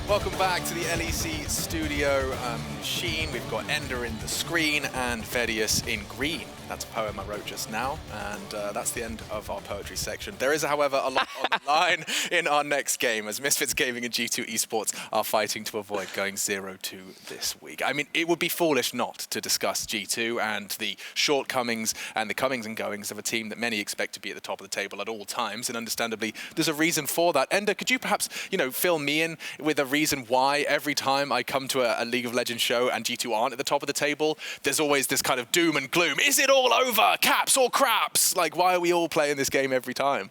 Welcome back to the LEC studio. Sheen, we've got Ender in the screen and Vedius in green. That's a poem I wrote just now, and that's the end of our poetry section. There is, however, a lot on the line in our next game, as Misfits Gaming and G2 Esports are fighting to avoid going 0-2 this week. I mean, it would be foolish not to discuss G2 and the shortcomings and the comings and goings of a team that many expect to be at the top of the table at all times, and understandably, there's a reason for that. Ender, could you perhaps, fill me in with a reason why every time I come to a League of Legends show and G2 aren't at the top of the table, there's always this kind of doom and gloom? Is it all over? Caps or craps? Like, why are we all playing this game every time?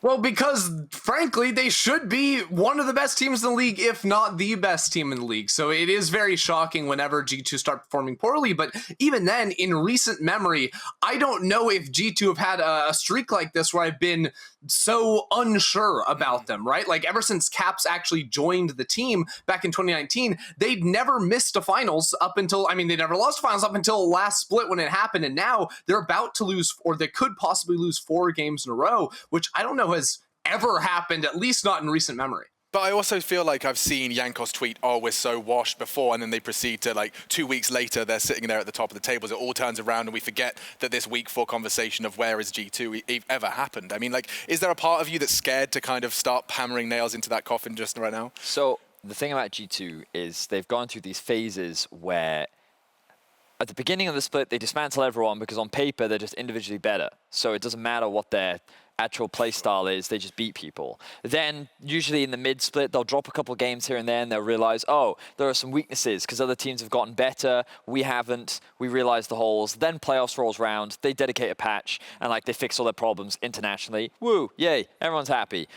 Well, because, frankly, they should be one of the best teams in the league, if not the best team in the league. So it is very shocking whenever G2 start performing poorly. But even then, in recent memory, I don't know if G2 have had a streak like this where I've been so unsure about them, right? Like, ever since Caps actually joined the team back in 2019, they'd never missed a finals up until, they never lost finals up until last split when it happened. And now they're about to lose, or they could possibly lose 4 games in a row, which I don't know has ever happened, at least not in recent memory. But I also feel like I've seen Jankos tweet, "Oh, we're so washed," before, and then they proceed to, 2 weeks later, they're sitting there at the top of the tables. It all turns around, and we forget that this week 4 conversation of where is G2 ever happened. I mean, is there a part of you that's scared to kind of start hammering nails into that coffin just right now? So the thing about G2 is they've gone through these phases where at the beginning of the split, they dismantle everyone because on paper, they're just individually better. So it doesn't matter what their actual play style is, they just beat people. Then, usually in the mid-split, they'll drop a couple games here and there, and they'll realize, oh, there are some weaknesses because other teams have gotten better, we haven't, we realize the holes. Then playoffs rolls around, they dedicate a patch, and they fix all their problems internationally. Woo, yay, everyone's happy.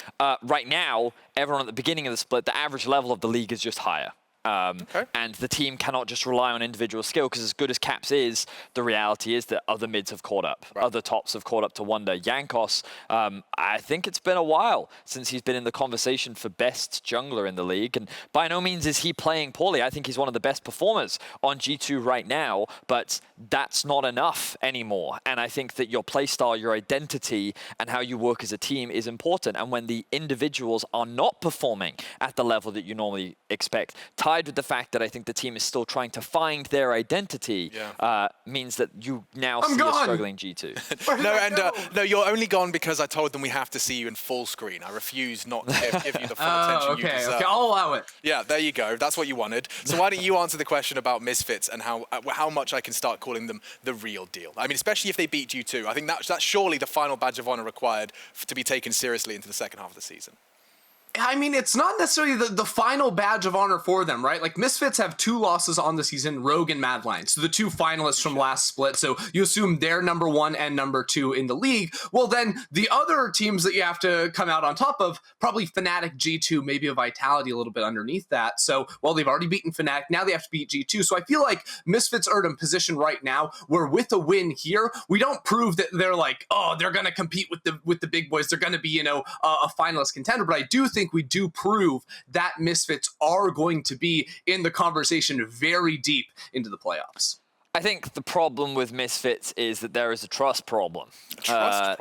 Right now, everyone at the beginning of the split, the average level of the league is just higher. And the team cannot just rely on individual skill, because as good as Caps is, the reality is that other mids have caught up. Right. Other tops have caught up to Wunder. Jankos, I think it's been a while since he's been in the conversation for best jungler in the league. And by no means is he playing poorly. I think he's one of the best performers on G2 right now, but that's not enough anymore. And I think that your playstyle, your identity, and how you work as a team is important. And when the individuals are not performing at the level that you normally expect, tied with the fact that I think the team is still trying to find their identity, means that you now see a struggling G2. No, and no, you're only gone because I told them we have to see you in full screen. I refuse not to give you the full attention you deserve. Okay, I'll allow it. Yeah, there you go. That's what you wanted. So why don't you answer the question about Misfits and how much I can start calling them the real deal? I mean, especially if they beat G2. I think that's surely the final badge of honor required to be taken seriously into the second half of the season. I mean, it's not necessarily the final badge of honor for them, right? Like, Misfits have 2 losses on the season, Rogue and Madline. So the 2 finalists from last split. So you assume they're number 1 and number 2 in the league. Well, then the other teams that you have to come out on top of, probably Fnatic, G2, maybe a Vitality a little bit underneath that. So, well, they've already beaten Fnatic. Now they have to beat G2. So I feel like Misfits are in a position right now where with a win here, we don't prove that they're they're going to compete with the big boys. They're going to be, a finalist contender. But I do think we do prove that Misfits are going to be in the conversation very deep into the playoffs. I think the problem with Misfits is that there is a trust problem.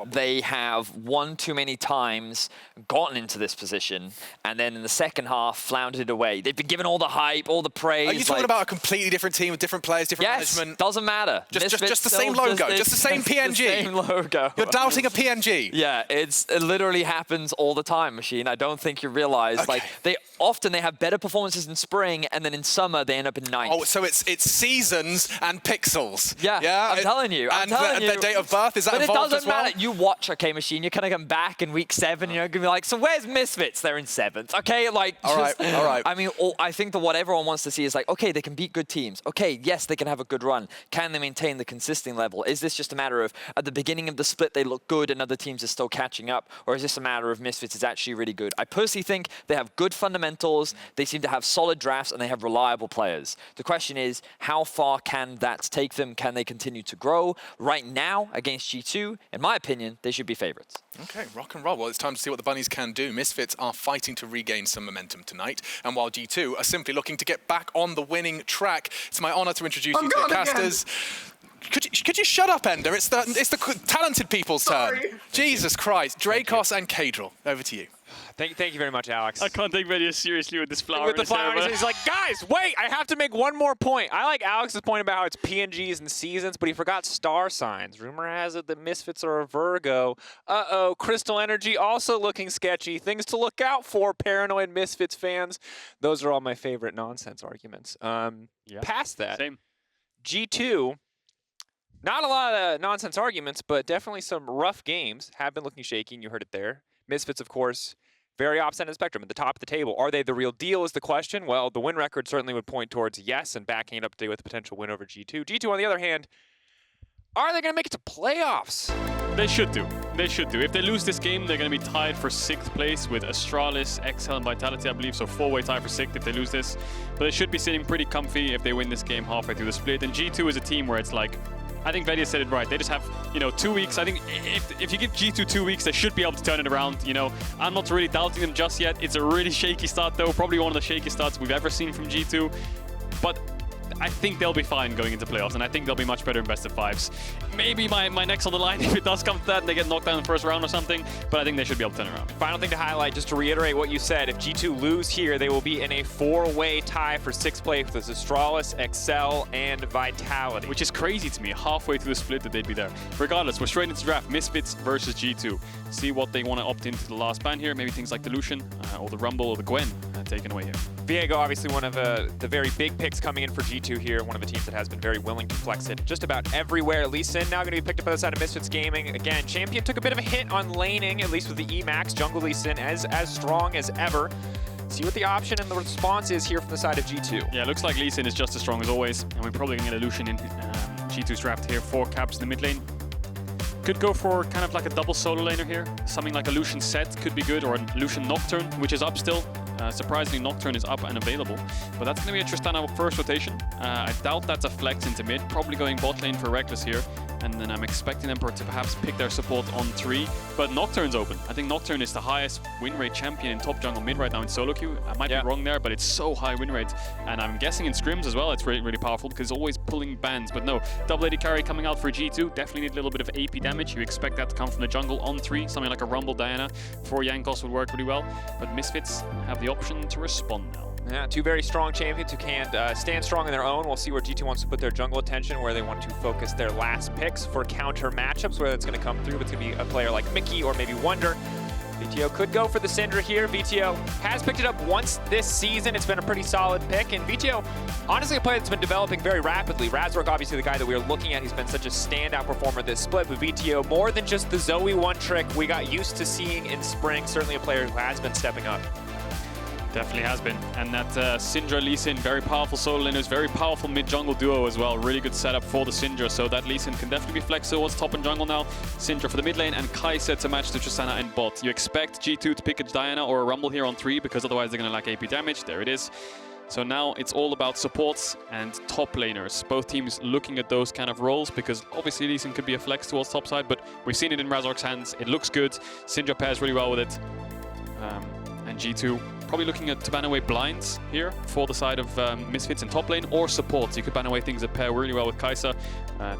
They have one too many times gotten into this position, and then in the second half floundered away. They've been given all the hype, all the praise. Are you talking about a completely different team with different players, different management? Doesn't matter. Just the same logo, just the same PNG. The same logo. You're doubting a PNG. Yeah, it literally happens all the time, Machine. I don't think you realize. Okay. They have better performances in spring, and then in summer they end up in 9th. Oh, so it's seasons and pixels. Yeah, I'm telling you. And their date of birth, is that involved as well? But it doesn't matter. You watch, okay, Machine, you're kind of going back in week 7, you're going to be like, so where's Misfits? They're in 7th, okay? All right. I mean, I think that what everyone wants to see is okay, they can beat good teams. Okay, yes, they can have a good run. Can they maintain the consistent level? Is this just a matter of, at the beginning of the split, they look good and other teams are still catching up? Or is this a matter of Misfits is actually really good? I personally think they have good fundamentals, they seem to have solid drafts, and they have reliable players. The question is, how far can that take them? Can they continue to grow? Right now, against G2, in my opinion, they should be favorites. Okay, rock and roll. Well, it's time to see what the Bunnies can do. Misfits are fighting to regain some momentum tonight, and while G2 are simply looking to get back on the winning track, it's my honor to introduce you to the casters. Could you shut up, Ender? It's the talented people's turn. Jesus Christ. Drakos and Caedrel, over to you. Thank you very much, Alex. I can't take Vedius seriously with this flower. With the flower, he's like, guys, wait, I have to make one more point. I like Alex's point about how it's PNGs and seasons, but he forgot star signs. Rumor has it that Misfits are a Virgo. Uh-oh, Crystal Energy also looking sketchy. Things to look out for, paranoid Misfits fans. Those are all my favorite nonsense arguments. Past that, Same. G2, not a lot of nonsense arguments, but definitely some rough games. Have been looking shaky, and you heard it there. Misfits, of course, very opposite end of the spectrum, at the top of the table. Are they the real deal is the question. Well, the win record certainly would point towards yes, and backing it up today with a potential win over G2. G2, on the other hand, are they going to make it to playoffs? They should do. They should do. If they lose this game, they're going to be tied for 6th place with Astralis, XL, and Vitality, I believe. So 4-way tie for 6th if they lose this. But they should be sitting pretty comfy if they win this game halfway through the split. And G2 is a team where it's like, I think Vedius said it right. They just have, 2 weeks. I think if you give G2 2 weeks, they should be able to turn it around. I'm not really doubting them just yet. It's a really shaky start, though. Probably one of the shakiest starts we've ever seen from G2. But I think they'll be fine going into playoffs, and I think they'll be much better in best of 5s. Maybe my neck's on the line if it does come to that and they get knocked down in the first round or something, but I think they should be able to turn it around. Final thing to highlight, just to reiterate what you said, if G2 lose here, they will be in a 4-way tie for 6th place with Astralis, XL, and Vitality. Which is crazy to me, halfway through the split that they'd be there. Regardless, we're straight into draft, Misfits versus G2. See what they want to opt into the last ban here, maybe things like the Lucian, or the Rumble, or the Gwen taken away here. Vetheo, obviously one of the very big picks coming in for G2 here, one of the teams that has been very willing to flex it just about everywhere. Lee Sin now going to be picked up by the side of Misfits Gaming. Again, Champion took a bit of a hit on laning, at least with the Emax. Jungle Lee Sin as strong as ever. See what the option and the response is here from the side of G2. Yeah, looks like Lee Sin is just as strong as always, and we're probably going to get a Lucian in G2's draft here. 4 caps in the mid lane. Could go for kind of like a double solo laner here. Something like a Lucian Sett could be good, or a Lucian Nocturne, which is up still. Surprisingly, Nocturne is up and available. But that's going to be a Tristana first rotation. I doubt that's a flex into mid. Probably going bot lane for Rekkles here. And then I'm expecting them to perhaps pick their support on 3. But Nocturne's open. I think Nocturne is the highest win rate champion in top jungle mid right now in solo queue. I might be wrong there, but it's so high win rate. And I'm guessing in scrims as well, it's really, really powerful because it's always pulling bans. But no, double AD carry coming out for G2. Definitely need a little bit of AP damage. You expect that to come from the jungle on 3. Something like a Rumble Diana for Jankos would work really well. But Misfits have the option to respond now. Yeah, 2 very strong champions who can stand strong on their own. We'll see where G2 wants to put their jungle attention, where they want to focus their last picks for counter matchups, where that's going to come through. It's going to be a player like Mikyx or maybe Wunder. Vetheo could go for the Syndra here. Vetheo has picked it up once this season. It's been a pretty solid pick. And Vetheo, honestly, a player that's been developing very rapidly. Razork, obviously the guy that we were looking at. He's been such a standout performer this split. But Vetheo, more than just the Zoe one trick we got used to seeing in spring. Certainly a player who has been stepping up. Definitely has been. And that Syndra Lee Sin, very powerful solo laners, very powerful mid-jungle duo as well. Really good setup for the Syndra, so that Lee Sin can definitely be flexed towards top and jungle now. Syndra for the mid lane and Kai'Sa to match the Tristana and bot. You expect G2 to pick a Diana or a Rumble here on 3 because otherwise they're going to lack AP damage. There it is. So now it's all about supports and top laners. Both teams looking at those kind of roles because obviously Lee Sin could be a flex towards top side, but we've seen it in Razork's hands. It looks good. Syndra pairs really well with it. And G2 probably looking at to ban away blinds here for the side of Misfits in top lane or supports. You could ban away things that pair really well with Kai'Sa,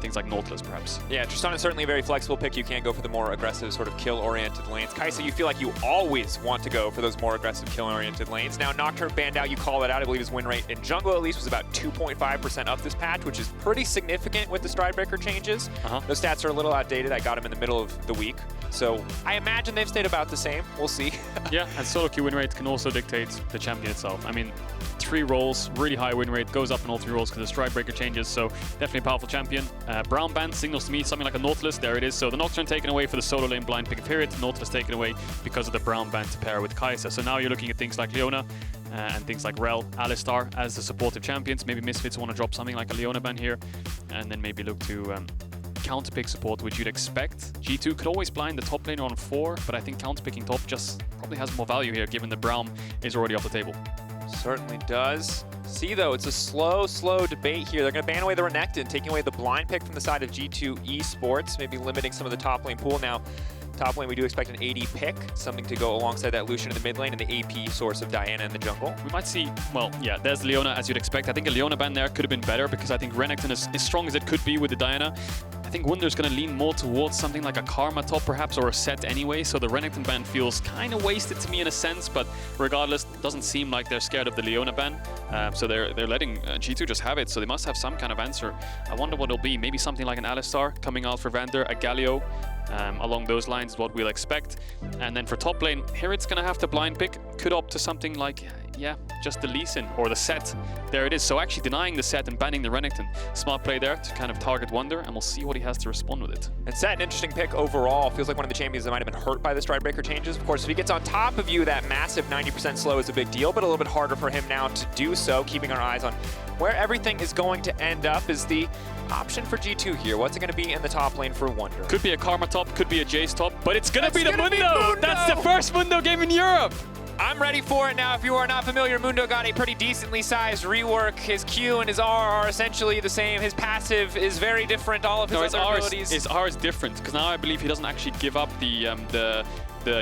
things like Nautilus perhaps. Yeah, Tristana is certainly a very flexible pick. You can go for the more aggressive sort of kill-oriented lanes. Kai'Sa, you feel like you always want to go for those more aggressive kill-oriented lanes. Now, Nocturne banned out, you call it out. I believe his win rate in jungle at least was about 2.5% up this patch, which is pretty significant with the Stridebreaker changes. Those stats are a little outdated. I got him in the middle of the week. So I imagine they've stayed about the same. We'll see. Yeah, and solo queue win rates can also dictate the champion itself. I mean, 3 roles, really high win rate, goes up in all 3 roles because the Stridebreaker changes, so definitely a powerful champion. Brown band signals to me something like a Nautilus, there it is. So the Nocturne taken away for the solo lane blind pick of HiRit, Nautilus taken away because of the brown band to pair with Kai'Sa. So now you're looking at things like Leona and things like Rel, Alistar as the supportive champions. Maybe Misfits want to drop something like a Leona ban here, and then maybe look to counter-pick support, which you'd expect. G2 could always blind the top lane on 4, but I think counter-picking top just probably has more value here, given the Braum is already off the table. Certainly does. See, though, it's a slow debate here. They're going to ban away the Renekton, taking away the blind pick from the side of G2 Esports, maybe limiting some of the top lane pool. Now, top lane, we do expect an AD pick, something to go alongside that Lucian in the mid lane and the AP source of Diana in the jungle. We might see, well, yeah, there's Leona as you'd expect. I think a Leona ban there could have been better because I think Renekton is as strong as it could be with the Diana. I think Wunder's going to lean more towards something like a Karma top perhaps, or a Sett anyway, so the Renekton ban feels kind of wasted to me in a sense, but regardless, it doesn't seem like they're scared of the Leona ban, so they're letting G2 just have it, so they must have some kind of answer. I wonder what it'll be. Maybe something like an Alistar coming out for VandeR, a Galio, along those lines is what we'll expect. And then for top lane, HiRit's going to have to blind pick, could opt to something like, yeah, just the Lucian or the Sett. There it is. So actually denying the Sett and banning the Renekton. Smart play there to kind of target Wunder, and we'll see what he has to respond with it. And Sett, an interesting pick overall. Feels like one of the champions that might have been hurt by the Stride Breaker changes. Of course, if he gets on top of you, that massive 90% slow is a big deal, but a little bit harder for him now to do so. Keeping our eyes on where everything is going to end up is the option for G2 here. What's it going to be in the top lane for Wunder? Could be a Karma top, could be a Jace top, but it's going to be the Mundo! That's the first Mundo game in Europe! I'm ready for it now. If you are not familiar, Mundo got a pretty decently sized rework. His Q and his R are essentially the same. His passive is very different. All of his other abilities. His R is different, because now I believe he doesn't actually give up the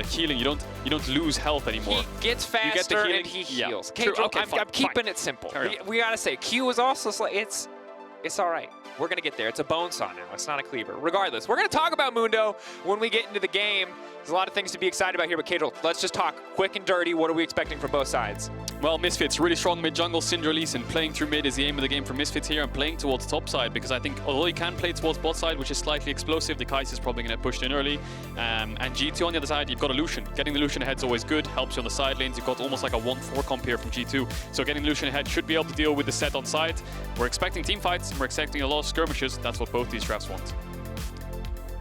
healing. You don't lose health anymore. He gets faster and he heals. Yeah. Okay, I'm keeping it simple. We gotta say, Q is also it's all right. We're gonna get there. It's a bone saw now. It's not a cleaver. Regardless, we're gonna talk about Mundo when we get into the game. There's a lot of things to be excited about here, but Caedrel, let's just talk quick and dirty. What are we expecting from both sides? Well, Misfits, really strong mid-jungle. Syndra, Lucian, playing through mid is the aim of the game for Misfits here, and playing towards top side, because I think although he can play towards bot side, which is slightly explosive, the Kai'Sa is probably going to get pushed in early. And G2 on the other side, you've got a Lucian. Getting the Lucian ahead is always good, helps you on the side lanes. You've got almost like a 1-4 comp here from G2. So getting the Lucian ahead should be able to deal with the Sett on side. We're expecting team fights, we're expecting a lot of skirmishes. That's what both these drafts want.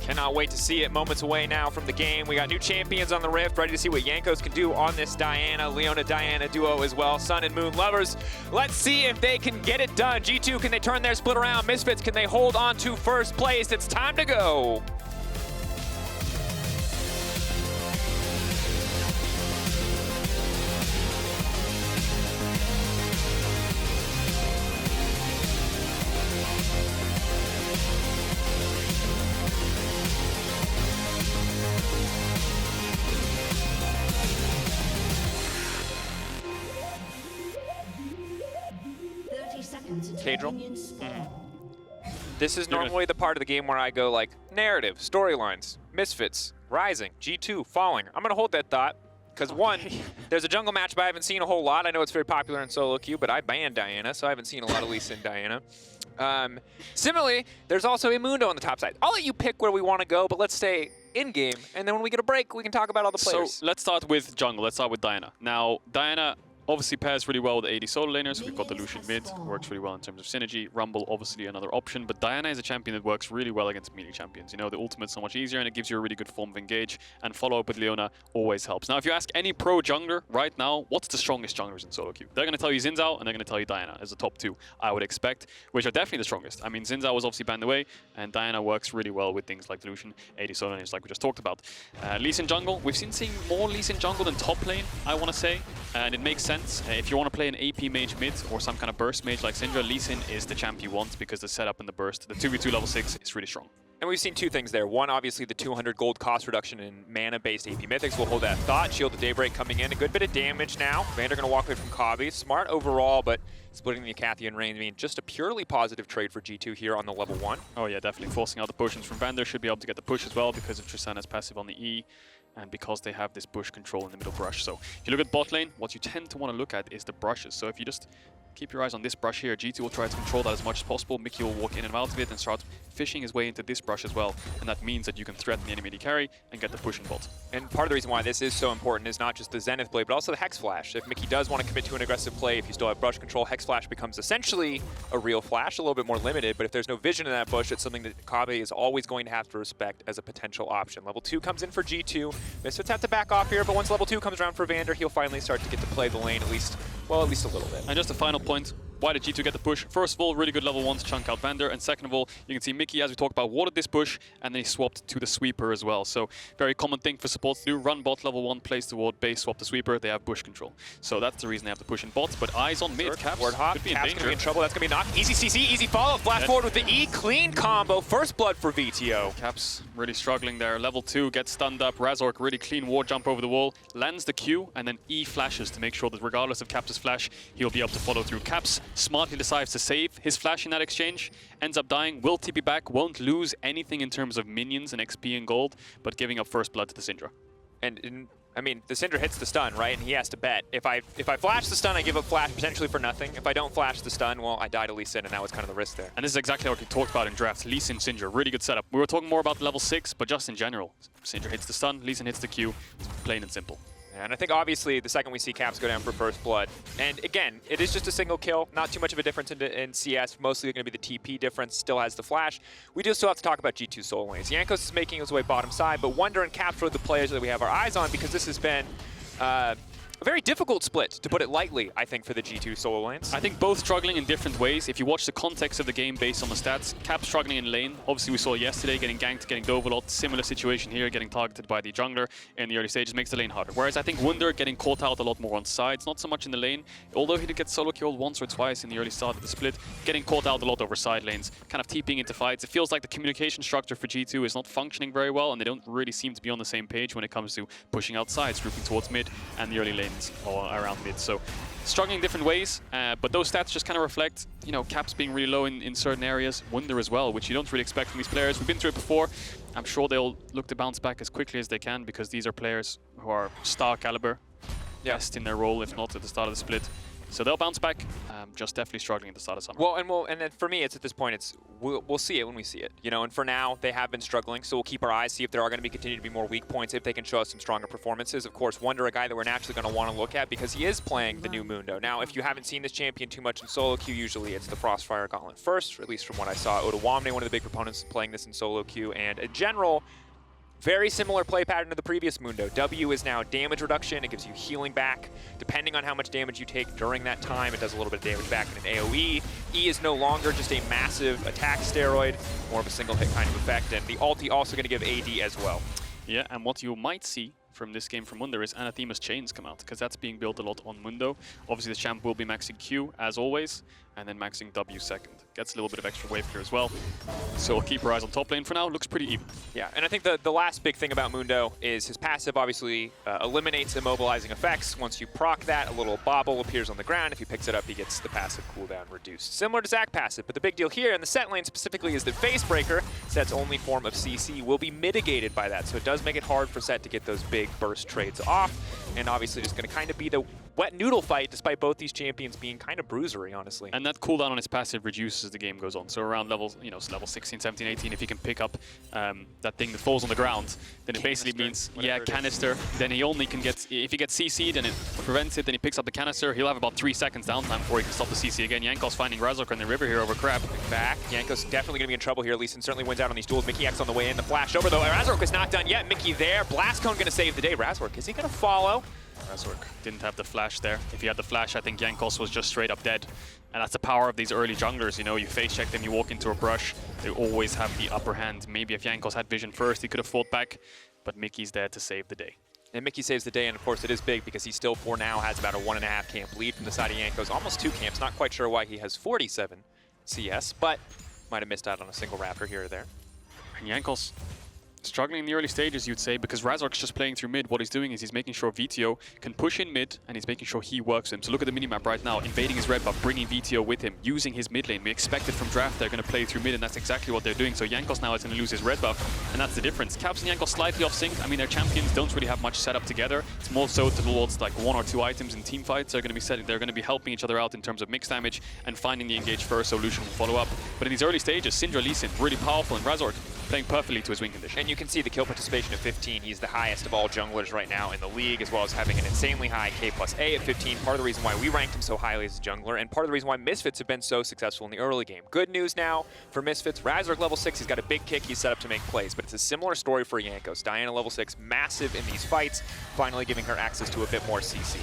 Cannot wait to see it. Moments away now from the game. We got new champions on the Rift, ready to see what Jankos can do on this Diana, Leona, Diana duo as well. Sun and Moon lovers. Let's see if they can get it done. G2, can they turn their split around? Misfits, can they hold on to first place? It's time to go. Caedrel. This is normally the part of the game where I go like, narrative, storylines, Misfits, rising, G2, falling. I'm going to hold that thought, because one, there's a jungle match, but I haven't seen a whole lot. I know it's very popular in solo queue, but I banned Diana, so I haven't seen a lot of Lee Sin Diana. Similarly, there's also a Mundo on the top side. I'll let you pick where we want to go, but let's stay in-game, and then when we get a break, we can talk about all the players. So let's start with jungle. Let's start with Diana. Now, Diana obviously pairs really well with the AD solo laners. We've got the Lucian mid, works really well in terms of synergy. Rumble, obviously another option, but Diana is a champion that works really well against melee champions. You know, the ultimate's so much easier and it gives you a really good form of engage, and follow-up with Leona always helps. Now, if you ask any pro jungler right now, what's the strongest junglers in solo queue? They're going to tell you Xin Zhao and they're going to tell you Diana as the top two, I would expect, which are definitely the strongest. I mean, Xin Zhao was obviously banned away, and Diana works really well with things like the Lucian, AD solo laners like we just talked about. Lee Sin jungle, we've seen more Lee Sin jungle than top lane, I want to say, and it makes sense. If you want to play an AP mage mid or some kind of burst mage like Syndra, Lee Sin is the champ you want, because the setup and the burst, the 2v2 level 6 is really strong. And we've seen two things there. One, obviously the 200 gold cost reduction in mana-based AP Mythics. We'll hold that thought. Shield of Daybreak coming in. A good bit of damage now. VandeR going to walk away from Kobbe. Smart overall, but splitting the Acathian range. I mean, just a purely positive trade for G2 here on the level 1. Oh yeah, definitely. Forcing out the potions from VandeR, should be able to get the push as well because of Tristana's passive on the E, and because they have this bush control in the middle brush. So if you look at bot lane, what you tend to want to look at is the brushes. So if you just keep your eyes on this brush here, G2 will try to control that as much as possible. Mikyx will walk in and out of it and start fishing his way into this brush as well. And that means that you can threaten the enemy carry and get the push in bot. And part of the reason why this is so important is not just the Zenith Blade, but also the Hex Flash. If Mikyx does want to commit to an aggressive play, if you still have brush control, Hex Flash becomes essentially a real flash, a little bit more limited. But if there's no vision in that bush, it's something that Kobbe is always going to have to respect as a potential option. Level 2 comes in for G2. Misfits have to back off here, but once level 2 comes around for VandeR, he'll finally start to get to play the lane at least a little bit. And just a final point. Why did G2 get the push? First of all, really good level 1 to chunk out VandeR, and second of all, you can see Mikyx, as we talked about, warded this push, and then he swapped to the sweeper as well. So very common thing for support to do, run bot level 1, place the ward, base, swap the sweeper, they have bush control. So that's the reason they have to push in bots, but eyes on mid. Caps ward hop, could be in Caps danger. Gonna be in trouble, that's gonna be a knock. Easy CC, easy follow, flash forward with the E, clean combo, first blood for Vetheo. Caps really struggling there. Level 2 gets stunned up, Razork really clean ward jump over the wall, lands the Q, and then E flashes to make sure that regardless of Caps' flash, he'll be able to follow through. Caps smartly decides to save his flash in that exchange, ends up dying, will TP back, won't lose anything in terms of minions and XP and gold, but giving up first blood to the Syndra. And I mean, the Syndra hits the stun, right? And he has to bet. If I flash the stun, I give up flash potentially for nothing. If I don't flash the stun, well, I die to Lee Sin, and that was kind of the risk there. And this is exactly what we talked about in drafts. Lee Sin, Syndra, really good setup. We were talking more about level 6, but just in general. Syndra hits the stun, Lee Sin hits the Q. It's plain and simple. And I think obviously the second we see Caps go down for first blood, and again, it is just a single kill, not too much of a difference in CS, mostly going to be the TP difference, still has the flash. We do still have to talk about G2 solo lanes. Jankos is making his way bottom side, but Wunder and Caps are the players that we have our eyes on because this has been a very difficult split, to put it lightly, I think, for the G2 solo lanes. I think both struggling in different ways. If you watch the context of the game based on the stats, Cap struggling in lane. Obviously, we saw yesterday getting ganked, getting dove a lot. Similar situation here, getting targeted by the jungler in the early stages makes the lane harder. Whereas I think Wunder getting caught out a lot more on sides, not so much in the lane. Although he did get solo killed once or twice in the early start of the split, getting caught out a lot over side lanes, kind of TPing into fights. It feels like the communication structure for G2 is not functioning very well, and they don't really seem to be on the same page when it comes to pushing out sides, grouping towards mid and the early lanes or around mid. So struggling in different ways, but those stats just kind of reflect, you know, Caps being really low in certain areas, Wunder as well, which you don't really expect from these players. We've been through it before. I'm sure they'll look to bounce back as quickly as they can because these are players who are star caliber, best in their role, if not at the start of the split. So they'll bounce back, just definitely struggling at the start of summer. Well, and then for me, it's at this point, it's we'll see it when we see it, you know. And for now, they have been struggling, so we'll keep our eyes, see if there are going to be continue to be more weak points, if they can show us some stronger performances. Of course, Wunder, a guy that we're naturally going to want to look at because he is playing the new Mundo. Now, if you haven't seen this champion too much in solo queue, usually it's the Frostfire Gauntlet first, or at least from what I saw. Odawamne, one of the big proponents, playing this in solo queue, and in general, very similar play pattern to the previous Mundo. W is now damage reduction. It gives you healing back. Depending on how much damage you take during that time, it does a little bit of damage back in an AoE. E is no longer just a massive attack steroid, more of a single hit kind of effect. And the ulti also going to give AD as well. Yeah, and what you might see from this game from Wunder is Anathema's Chains come out, because that's being built a lot on Mundo. Obviously, the champ will be maxing Q, as always, and then maxing W second. Gets a little bit of extra wave clear as well. So we'll keep our eyes on top lane for now. Looks pretty even. Yeah, and I think the last big thing about Mundo is his passive obviously eliminates immobilizing effects. Once you proc that, a little bobble appears on the ground. If he picks it up, he gets the passive cooldown reduced. Similar to Zac passive, but the big deal here in the Sett lane specifically is that Facebreaker, Sett's only form of CC, will be mitigated by that. So it does make it hard for Sett to get those big burst trades off. And obviously just going to kind of be the wet noodle fight, despite both these champions being kind of bruisery, honestly. And that cooldown on his passive reduces as the game goes on. So around levels, you know, level 16, 17, 18, if he can pick up that thing that falls on the ground, then it basically means, yeah, canister. Then he only can get, if he gets CC'd and it prevents it, then he picks up the canister. He'll have about 3 seconds downtime before he can stop the CC again. Jankos finding Razork in the river here over Crab. Back. Jankos definitely going to be in trouble here. Leeson certainly wins out on these duels. Mikyx on the way in. The flash over, though. Razork is not done yet. Mickey there. Blast Cone going to save the day. Razork, is he going to follow? Razork didn't have the flash there. If he had the flash, I think Jankos was just straight up dead. And that's the power of these early junglers, you know, you face check them, you walk into a brush, they always have the upper hand. Maybe if Jankos had vision first, he could have fought back, but Mickey's there to save the day. And Mickey saves the day, and of course it is big because he still, for now, has about a 1.5 camp lead from the side of Jankos. Almost 2 camps, not quite sure why he has 47 CS, but might have missed out on a single Raptor here or there. And Jankos struggling in the early stages, you'd say, because Razork's just playing through mid. What he's doing is he's making sure Vetheo can push in mid, and he's making sure he works him. So look at the minimap right now, invading his red buff, bringing Vetheo with him, using his mid lane. We expected from draft they're going to play through mid, and that's exactly what they're doing. So Jankos now is going to lose his red buff, and that's the difference. Caps and Jankos slightly off sync. I mean, their champions don't really have much set up together. It's more so towards like 1 or 2 items in team fights. They're going to be setting, they're going to be helping each other out in terms of mix damage and finding the engage first, so Lucian will follow up. But in these early stages, Syndra, Lee Sin, really powerful, and Razork playing perfectly to his win condition. And you can see the kill participation at 15. He's the highest of all junglers right now in the league, as well as having an insanely high K+A at 15. Part of the reason why we ranked him so highly as a jungler, and part of the reason why Misfits have been so successful in the early game. Good news now for Misfits. Razork level 6, he's got a big kick, he's set up to make plays, but it's a similar story for Jankos. Diana level 6, massive in these fights, finally giving her access to a bit more CC.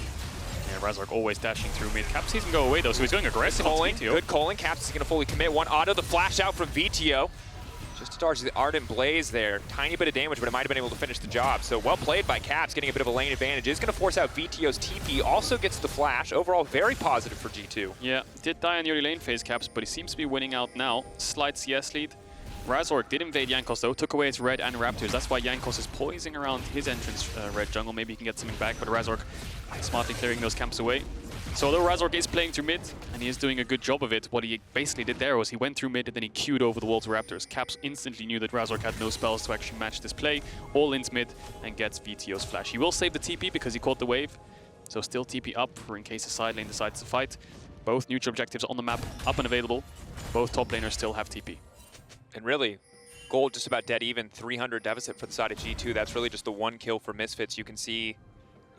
Yeah, Razork always dashing through mid. Caps sees him go away though, so he's going aggressive. Good calling. Caps is going to fully commit. One auto, the flash out from Vetheo. Just to dodge the Ardent Blaze there. Tiny bit of damage, but it might have been able to finish the job. So well played by Caps, getting a bit of a lane advantage. Is going to force out Veteo's TP. Also gets the flash. Overall, very positive for G2. Yeah, did die in the early lane phase, Caps, but he seems to be winning out now. Slight CS lead. Razork did invade Jankos though, took away his red and Raptors. That's why Jankos is poising around his entrance red jungle. Maybe he can get something back, but Razork smartly clearing those camps away. So although Razork is playing through mid, and he is doing a good job of it, what he basically did there was he went through mid and then he queued over the wall to Raptors. Caps instantly knew that Razork had no spells to actually match this play, all ins mid, and gets Vetheo's flash. He will save the TP because he caught the wave, so still TP up for in case the side lane decides to fight. Both neutral objectives on the map, up and available. Both top laners still have TP. And really, gold just about dead even, 300 deficit for the side of G2. That's really just the one kill for Misfits. You can see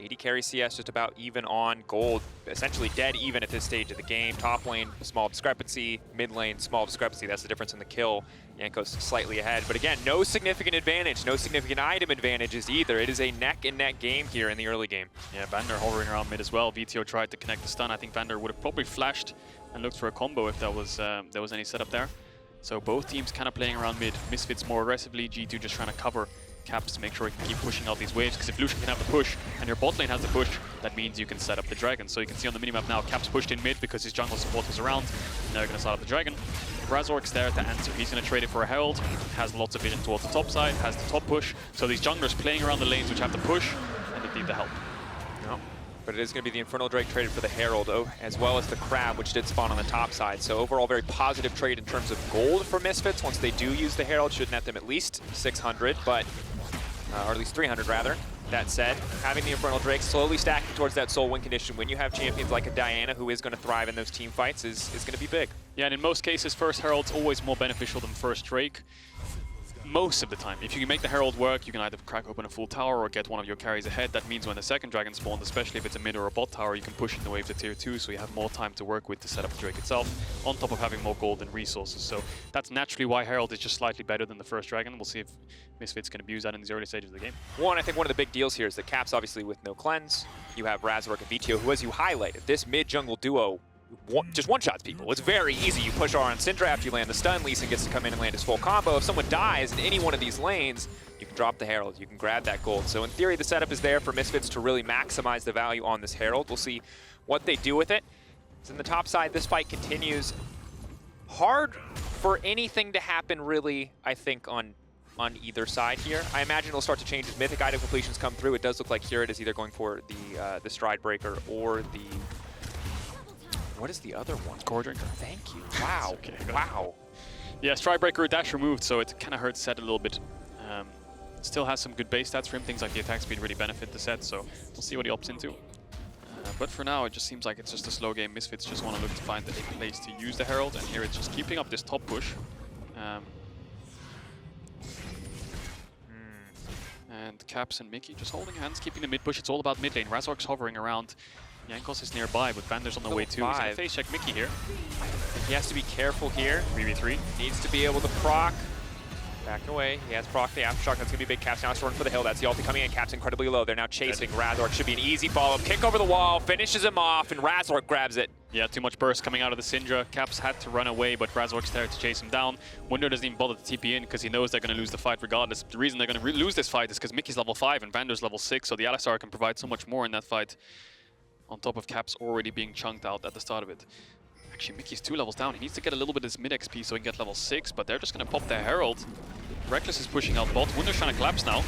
AD carry CS just about even on gold, essentially dead even at this stage of the game. Top lane, small discrepancy. Mid lane, small discrepancy. That's the difference in the kill. Jankos slightly ahead. But again, no significant advantage, no significant item advantages either. It is a neck-and-neck game here in the early game. Yeah, VandeR hovering around mid as well. Vetheo tried to connect the stun. I think VandeR would have probably flashed and looked for a combo if there was any setup there. So both teams kind of playing around mid. Misfits more aggressively, G2 just trying to cover Caps to make sure he can keep pushing out these waves, because if Lucian can have the push and your bot lane has the push, that means you can set up the dragon. So you can see on the minimap now, Caps pushed in mid because his jungle support was around. Now they're going to start up the dragon. Razork's there to answer. He's going to trade it for a Herald, has lots of vision towards the top side, has the top push. So these junglers playing around the lanes which have the push, and they need the help. No. But it is going to be the Infernal Drake traded for the Herald, as well as the Crab, which did spawn on the top side. So overall, very positive trade in terms of gold for Misfits. Once they do use the Herald, should net them at least 600, but or at least 300 rather. That said, having the Infernal Drake slowly stacking towards that soul win condition when you have champions like a Diana who is going to thrive in those team fights is going to be big. Yeah, and in most cases, first Herald's always more beneficial than first Drake. Most of the time. If you can make the Herald work, you can either crack open a full tower or get one of your carries ahead. That means when the second dragon spawns, especially if it's a mid or a bot tower, you can push in the wave to tier 2, so you have more time to work with to set up the Drake itself, on top of having more gold and resources. So that's naturally why Herald is just slightly better than the first dragon. We'll see if Misfits can abuse that in these early stages of the game. I think one of the big deals here is that Caps obviously with no cleanse. You have Razork and Vetheo, who, as you highlighted, this mid-jungle duo just one-shots people. It's very easy. You push R on Syndra after you land the stun. Lee Sin gets to come in and land his full combo. If someone dies in any one of these lanes, you can drop the Herald. You can grab that gold. So in theory, the setup is there for Misfits to really maximize the value on this Herald. We'll see what they do with it. So in the top side, this fight continues. Hard for anything to happen, really, I think, on either side here. I imagine it'll start to change as mythic item completions come through. It does look like HiRit is either going for the Stride Breaker or the... What is the other one? Core Drinker. Thank you. Wow. Okay, wow. Yeah, Stride Breaker dash removed, so it kind of hurts Sett a little bit. Still has some good base stats for him. Things like the attack speed really benefit the Sett, so we'll see what he opts into. But for now, it just seems like it's just a slow game. Misfits just want to look to find a place to use the Herald, and here it's just keeping up this top push. And Caps and Mikyx just holding hands, keeping the mid push. It's all about mid lane. Razork's hovering around. Jankos is nearby, but VandeR's on the way too. He's going to face check Mikyx here. He has to be careful here. 3v3. Needs to be able to proc. Back away. He has proc the Aftershock. That's going to be big. Caps now storming for the hill. That's the ulti coming in. Caps incredibly low. They're now chasing. Razork should be an easy follow-up. Kick over the wall. Finishes him off, and Razork grabs it. Yeah, too much burst coming out of the Syndra. Caps had to run away, but Razork's there to chase him down. Wunder doesn't even bother to TP in because he knows they're going to lose the fight regardless. The reason they're going to lose this fight is because Mikyx's level 5 and VandeR's level 6, so the Alistar can provide so much more in that fight. On top of Caps already being chunked out at the start of it. Actually, Mikyx's 2 levels down. He needs to get a little bit of his mid XP so he can get level 6, but they're just going to pop their Herald. Rekkles is pushing out bot. Wunder's trying to collapse now.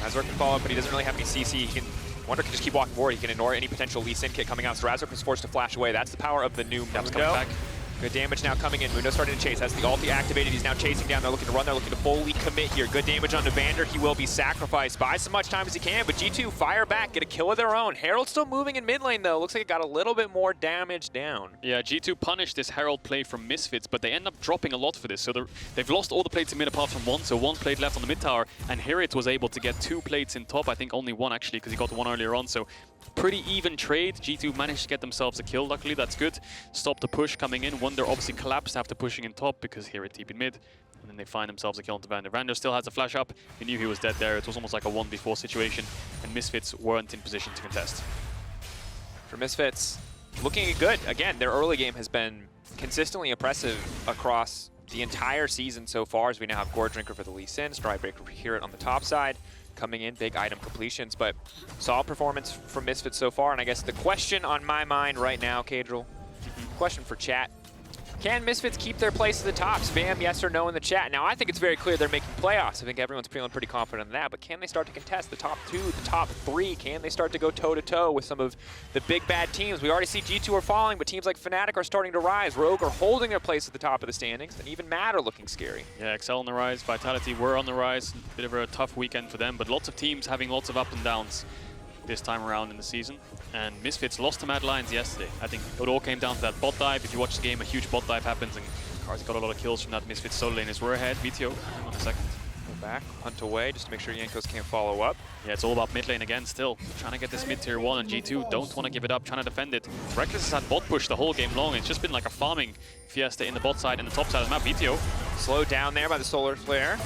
Razork can follow up, but he doesn't really have any CC. Wunder can just keep walking forward. He can ignore any potential Lee Sin kit coming out, so Razork is forced to flash away. That's the power of the new Caps Mundo. coming back. Good damage now coming in. Mundo starting to chase. That's the ulti activated. He's now chasing down. They're looking to run. They're looking to fully commit here. Good damage onto VandeR. He will be sacrificed. Buy as much time as he can, but G2 fire back. Get a kill of their own. Herald still moving in mid lane, though. Looks like it got a little bit more damage down. Yeah, G2 punished this Herald play from Misfits, but they end up dropping a lot for this. So they've lost all the plates in mid apart from one, so one plate left on the mid tower, and HiRit was able to get 2 plates in top. I think only one, actually, because he got one earlier on. So pretty even trade. G2 managed to get themselves a kill, luckily. That's good. Stop the push coming in. Wunder obviously collapsed after pushing in top because HiRit TP'd mid. And then they find themselves a kill onto VandeR. VandeR still has a flash up. He knew he was dead there. It was almost like a 1v4 situation. And Misfits weren't in position to contest. For Misfits, looking good. Again, their early game has been consistently impressive across the entire season so far, as we now have Gore Drinker for the Lee Sin, Stride Breaker for HiRit on the top side. Coming in, big item completions, but solid performance from Misfits so far. And I guess the question on my mind right now, Caedrel, question for chat. Can Misfits keep their place at the top? Spam yes or no in the chat. Now, I think it's very clear they're making playoffs. I think everyone's feeling pretty confident in that, but can they start to contest the top 2, the top 3? Can they start to go toe-to-toe with some of the big bad teams? We already see G2 are falling, but teams like Fnatic are starting to rise. Rogue are holding their place at the top of the standings, and even Mad are looking scary. Yeah, Excel on the rise, Vitality were on the rise. Bit of a tough weekend for them, but lots of teams having lots of up and downs this time around in the season. And Misfits lost to Mad Lions yesterday. I think it all came down to that bot dive. If you watch the game, a huge bot dive happens, and Kai'Sa got a lot of kills from that Misfits solo laners. We're ahead, Vetheo on a second. Go back, hunt away, just to make sure Jankos can't follow up. Yeah, it's all about mid lane again still. Trying to get this mid tier 1, and G2 don't want to give it up, trying to defend it. Rekkles has had bot push the whole game long. It's just been like a farming fiesta in the bot side and the top side of the map. Vetheo Slowed down there by the solar flare.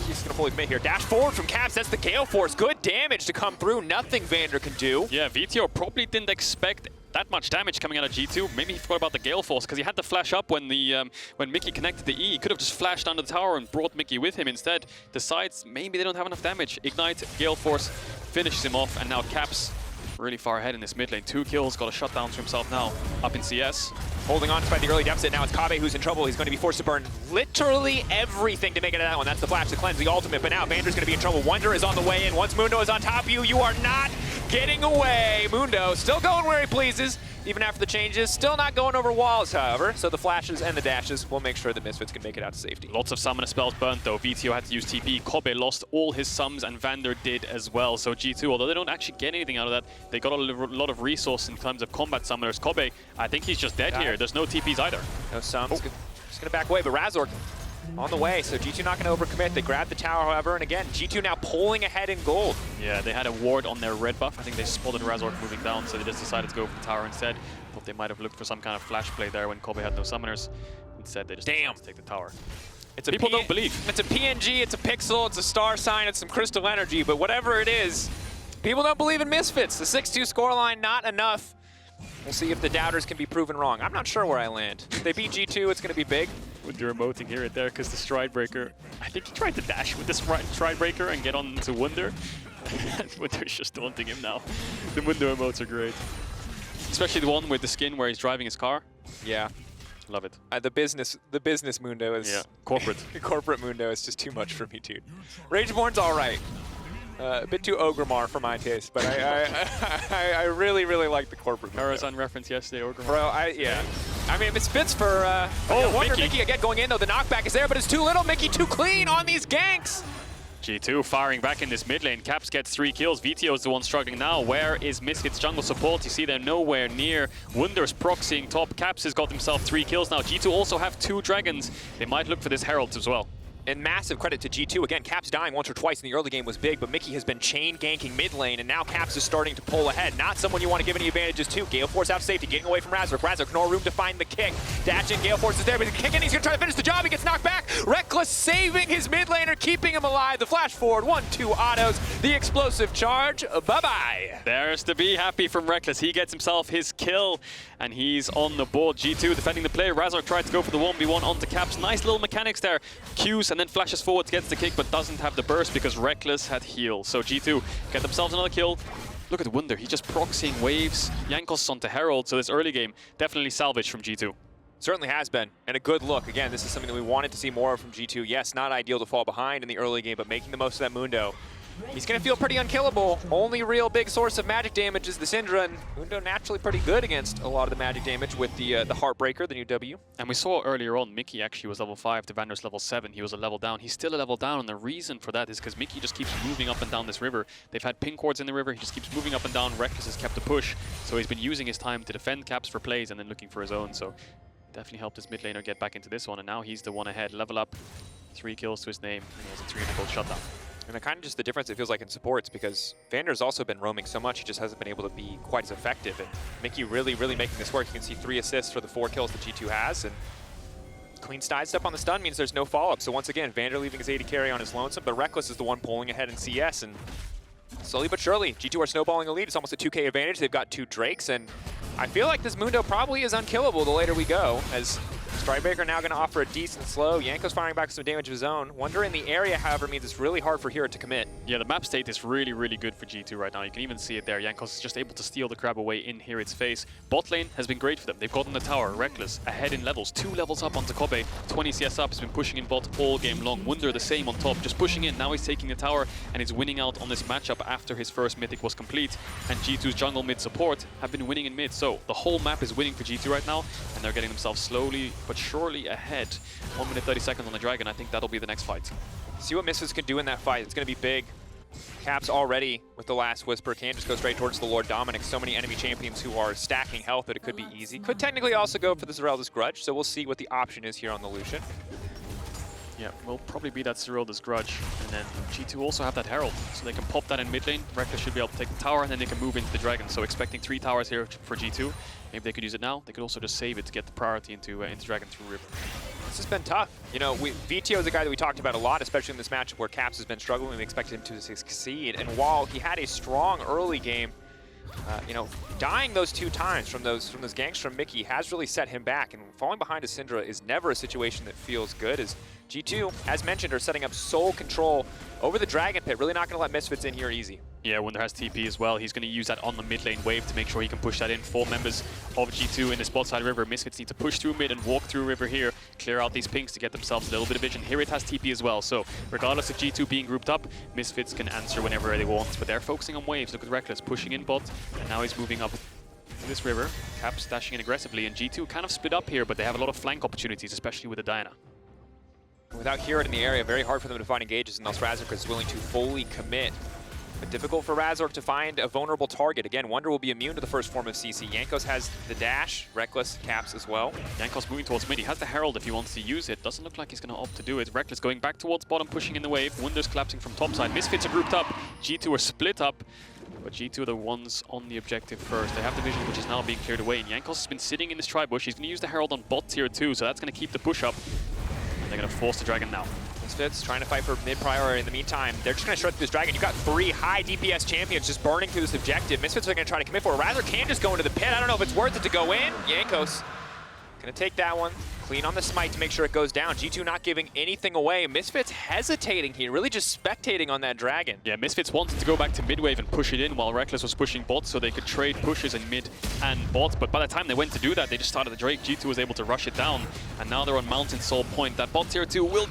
He's going to pull his mid here. Dash forward from Caps. That's the Gale Force. Good damage to come through. Nothing VandeR can do. Yeah, Vetheo probably didn't expect that much damage coming out of G2. Maybe he forgot about the Gale Force because he had to flash up when Mikyx connected the E. He could have just flashed down the tower and brought Mikyx with him instead. Decides maybe they don't have enough damage. Ignite, Gale Force finishes him off, and now Caps really far ahead in this mid lane. 2 kills, got a shutdown to himself now up in CS. Holding on despite the early deficit. Now it's Kobbe who's in trouble. He's going to be forced to burn literally everything to make it to that one. That's the flash, the cleanse, the ultimate. But now VandeR's going to be in trouble. Wunder is on the way in. Once Mundo is on top of you, you are not getting away. Mundo still going where he pleases, even after the changes. Still not going over walls, however. So the flashes and the dashes will make sure that Misfits can make it out to safety. Lots of summoner spells burnt though. Vetheo had to use TP. Kobbe lost all his sums, and VandeR did as well. So G2, although they don't actually get anything out of that, they got a lot of resource in terms of combat summoners. Kobbe, I think he's just dead here. There's no TPs either. No sums. Just going to back away, but Razork on the way, so G2 not going to overcommit. They grabbed the tower, however, and again, G2 now pulling ahead in gold. Yeah, they had a ward on their red buff. I think they spotted Razork moving down, so they just decided to go for the tower instead. Thought they might have looked for some kind of flash play there when Kobbe had no summoners. Instead, they just decided to take the tower. It's a People don't believe. It's a PNG, it's a pixel, it's a star sign, it's some crystal energy, but whatever it is, people don't believe in Misfits. The 6-2 scoreline, not enough. We'll see if the doubters can be proven wrong. I'm not sure where I land. If they beat G2, it's going to be big. Wunder emoting here and there because the Stride Breaker, I think he tried to dash with the Stride Breaker and get on to Wunder. Wunder's just daunting him now. The Mundo emotes are great. Especially the one with the skin where he's driving his car. Yeah. Love it. The business Mundo is... Yeah, corporate. Corporate Mundo is just too much for me, dude. Rageborn's all right. A bit too Ogremar for my taste, but I really, really like the corporate Mundo. Karazhan reference yesterday, Ogremar. Bro, yeah. I mean, it's fits for Wunder. Mikyx again going in, though. The knockback is there, but it's too little. Mikyx too clean on these ganks. G2 firing back in this mid lane. Caps gets 3 kills. Vetheo is the one struggling now. Where is Misfits jungle support? You see they're nowhere near. Wunder's proxying top. Caps has got himself 3 kills now. G2 also have 2 dragons. They might look for this Herald as well. And massive credit to G2. Again, Caps dying once or twice in the early game was big, but Mikyx has been chain ganking mid lane, and now Caps is starting to pull ahead. Not someone you want to give any advantages to. Gale Force out of safety, getting away from Razork. Razork, no room to find the kick. Dash in, Gale Force is there, but he's kicking, he's going to try to finish the job. He gets knocked back. Rekkles saving his mid laner, keeping him alive. The flash forward, 1-2 autos, the explosive charge. Bye-bye. There's the be happy from Rekkles. He gets himself his kill, and he's on the board. G2 defending the play. Razork tried to go for the 1v1 onto Caps. Nice little mechanics there. Qs and then flashes forward, gets the kick, but doesn't have the burst because Rekkles had heal. So G2 get themselves another kill. Look at Wunder, he's just proxying waves. Jankos onto Herald, so this early game definitely salvaged from G2. Certainly has been, and a good look. Again, this is something that we wanted to see more of from G2. Yes, not ideal to fall behind in the early game, but making the most of that Mundo. He's going to feel pretty unkillable. Only real big source of magic damage is the Syndra, and Mundo naturally pretty good against a lot of the magic damage with the Heartbreaker, the new W. And we saw earlier on, Mikyx actually was level 5 to VandeR's level 7. He was a level down. He's still a level down, and the reason for that is because Mikyx just keeps moving up and down this river. They've had ping cords in the river. He just keeps moving up and down. Rekkles has kept the push, so he's been using his time to defend Caps for plays and then looking for his own. So definitely helped his mid laner get back into this one, and now he's the one ahead. Level up, 3 kills to his name, and he has a 300 gold shutdown. And kind of just the difference it feels like in supports, because VandeR's also been roaming so much, he just hasn't been able to be quite as effective. And Mikyx really making this work. You can see 3 assists for the 4 kills that G2 has, and clean sidestep on the stun means there's no follow-up. So once again, VandeR leaving his AD carry on his lonesome, but Rekkles is the one pulling ahead in CS, and slowly but surely, G2 are snowballing a lead. It's almost a 2K advantage. They've got 2 Drakes, and I feel like this Mundo probably is unkillable the later we go, as Strikebreaker now going to offer a decent slow. Jankos firing back some damage of his own. Wunder in the area, however, means it's really hard for HiRit to commit. Yeah, the map state is really, really good for G2 right now. You can even see it there. Jankos is just able to steal the crab away in HiRit's face. Bot lane has been great for them. They've gotten the tower. Rekkles ahead in levels. 2 levels up onto Kobbe. 20 CS up. He's been pushing in bot all game long. Wunder the same on top, just pushing in. Now he's taking the tower and he's winning out on this matchup after his first mythic was complete. And G2's jungle mid support have been winning in mid. So the whole map is winning for G2 right now, and they're getting themselves slowly but surely ahead. 1 minute 30 seconds on the Dragon. I think that'll be the next fight. See what Misfits can do in that fight. It's going to be big. Caps already with the last Whisper can just go straight towards the Lord Dominic. So many enemy champions who are stacking health that it could be easy. Could technically also go for the Zerelda's Grudge, so we'll see what the option is here on the Lucian. Yeah, will probably be that Zerelda's Grudge. And then G2 also have that Herald, so they can pop that in mid lane. Rekkles should be able to take the tower, and then they can move into the Dragon. So expecting 3 towers here for G2. Maybe they could use it now. They could also just save it to get the priority into Dragon through River. This has been tough. You know, Vetheo is a guy that we talked about a lot, especially in this matchup where Caps has been struggling. We expected him to succeed. And while he had a strong early game, you know, dying those 2 times from those ganks from Mikyx has really set him back. And falling behind a Syndra is never a situation that feels good, as G2, as mentioned, are setting up sole control over the Dragon Pit. Really not going to let Misfits in here easy. Yeah, Wunder has TP as well. He's going to use that on the mid lane wave to make sure he can push that in. 4 members of G2 in the spot side river. Misfits need to push through mid and walk through river here, clear out these pings to get themselves a little bit of vision. HiRit has TP as well, so regardless of G2 being grouped up, Misfits can answer whenever they want, but they're focusing on waves. Look at Rekkles pushing in bot, and now he's moving up to this river. Caps dashing in aggressively, and G2 kind of split up here, but they have a lot of flank opportunities, especially with the Diana. Without HiRit in the area, very hard for them to find engages unless Razork is willing to fully commit. But difficult for Razork to find a vulnerable target. Again, Wunder will be immune to the first form of CC. Jankos has the dash, Rekkles, Caps as well. Jankos moving towards mid. He has the Herald if he wants to use it. Doesn't look like he's going to opt to do it. Rekkles going back towards bottom, pushing in the wave. Wunder's collapsing from top side. Misfits are grouped up. G2 are split up. But G2 are the ones on the objective first. They have the vision, which is now being cleared away. And Jankos has been sitting in this tri-bush. He's going to use the Herald on bot tier 2, so that's going to keep the push up. And they're going to force the Dragon now. Misfits trying to fight for mid-priority in the meantime. They're just going to shred through this Dragon. You've got 3 high DPS champions just burning through this objective. Misfits are going to try to commit for it. Razork can just go into the pit. I don't know if it's worth it to go in. Jankos going to take that one. Clean on the smite to make sure it goes down. G2 not giving anything away. Misfits hesitating here, really just spectating on that Dragon. Yeah, Misfits wanted to go back to mid-wave and push it in while Rekkles was pushing bot so they could trade pushes in mid and bot. But by the time they went to do that, they just started the Drake. G2 was able to rush it down. And now they're on Mountain Soul Point. That bot tier 2 will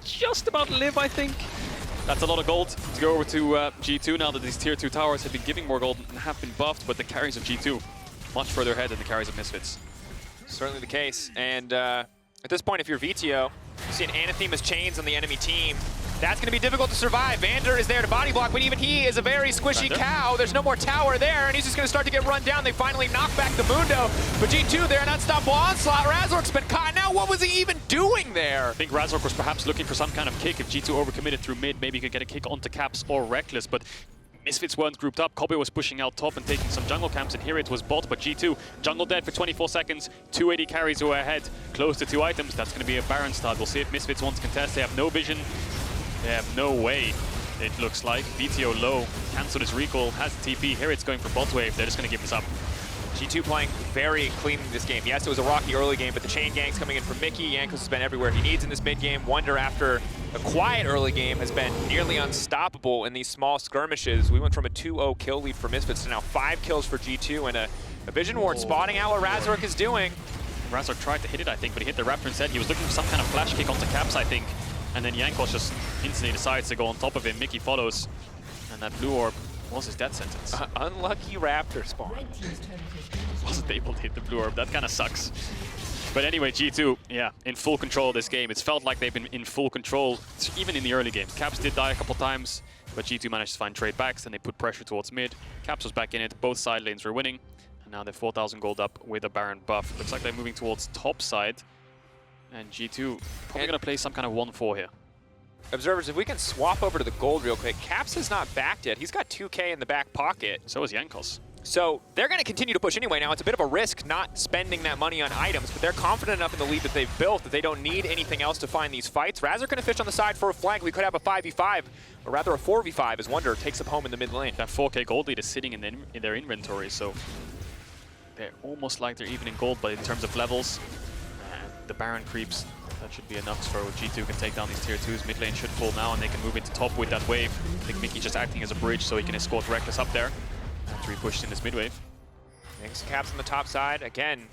just about live, I think. That's a lot of gold to go over to G2 now that these tier 2 towers have been giving more gold and have been buffed, but the carries of G2 much further ahead than the carries of Misfits. Certainly the case. And at this point, if you're Vetheo, you see an Anathema's chains on the enemy team. That's going to be difficult to survive. VandeR is there to body block, but even he is a very squishy cow. There's no more tower there, and he's just going to start to get run down. They finally knock back the Mundo, but G2 there, an unstoppable onslaught. Razork's been caught. Now, what was he even doing there? I think Razork was perhaps looking for some kind of kick. If G2 overcommitted through mid, maybe he could get a kick onto Caps or Rekkles, but Misfits weren't grouped up. Kobbe was pushing out top and taking some jungle camps, and HiRit was bot, but G2 jungle dead for 24 seconds. 280 carries who are ahead, close to 2 items. That's going to be a Baron start. We'll see if Misfits want to contest. They have no vision. They have no way, it looks like. Vetheo low, cancelled his recall, has TP. HiRit's going for bot wave. They're just going to give this up. G2 playing very clean this game. Yes, it was a rocky early game, but the chain ganks coming in from Mikyx. Jankos has been everywhere he needs in this mid game. Wunder, after a quiet early game, has been nearly unstoppable in these small skirmishes. We went from a 2-0 kill lead for Misfits to now 5 kills for G2, and a Vision Ward spotting out what Razork is doing. Razork tried to hit it, I think, but he hit the Raptor instead. He was looking for some kind of flash kick onto Caps, I think. And then Jankos just instantly decides to go on top of him. Mikyx follows, and that blue orb was his death sentence. Unlucky Raptor spawn. Wasn't able to hit the blue orb. That kind of sucks. But anyway, G2, yeah, in full control of this game. It's felt like they've been in full control, even in the early games. Caps did die a couple times, but G2 managed to find trade backs, and they put pressure towards mid. Caps was back in it. Both side lanes were winning, and now they're 4,000 gold up with a Baron buff. Looks like they're moving towards top side, and G2 probably going to play some kind of 1-4 here. Observers, if we can swap over to the gold real quick, Caps is not backed yet. He's got 2K in the back pocket. So is Jankos. So they're going to continue to push anyway. Now, it's a bit of a risk not spending that money on items, but they're confident enough in the lead that they've built that they don't need anything else to find these fights. Razork going to fish on the side for a flank. We could have a 5v5, or rather a 4v5 as Wunder takes up home in the mid lane. That 4K gold lead is sitting in their inventory, so they're almost like they're even in gold, but in terms of levels, the Baron creeps. That should be enough for G2 can take down these tier 2s. Mid lane should fall now, and they can move into top with that wave. I think Mikyx just acting as a bridge so he can escort Rekkles up there after he pushed in this mid wave. Thanks to Caps on the top side. Again,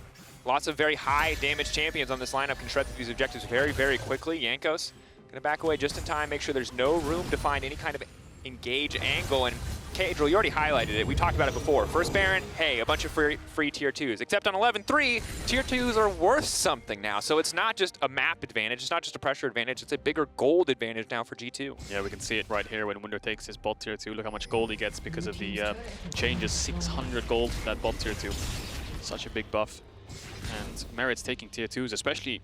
lots of very high damage champions on this lineup can shred through these objectives very, very quickly. Jankos gonna back away just in time, make sure there's no room to find any kind of engage angle. And Caedrel, you already highlighted it. We talked about it before. First Baron, hey, a bunch of free tier 2s. Except on 11-3, tier 2s are worth something now. So it's not just a map advantage, it's not just a pressure advantage, it's a bigger gold advantage now for G2. Yeah, we can see it right here when Wunder takes his bot tier 2. Look how much gold he gets because of the changes. 600 gold for that bot tier 2. Such a big buff. And Merit's taking tier 2s, especially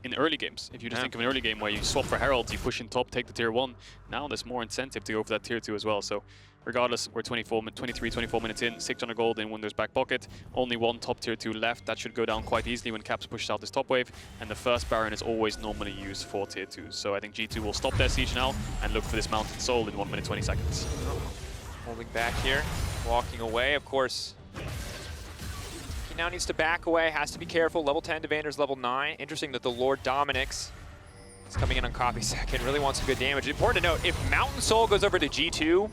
in early games. If you just think of an early game where you swap for Herald, you push in top, take the tier 1, now there's more incentive to go for that tier 2 as well. So regardless, we're 24 minutes in, 600 gold in Wunder's back pocket, only one top tier 2 left. That should go down quite easily when Caps pushes out this top wave, and the first Baron is always normally used for tier 2s. So I think G2 will stop their siege now and look for this Mountain Soul in 1 minute 20 seconds. Holding back here, walking away, of course. He now needs to back away, has to be careful. Level 10 to VandeR's level 9. Interesting that the Lord Dominix is coming in on Kobbe second, really wants some good damage. Important to note, if Mountain Soul goes over to G2,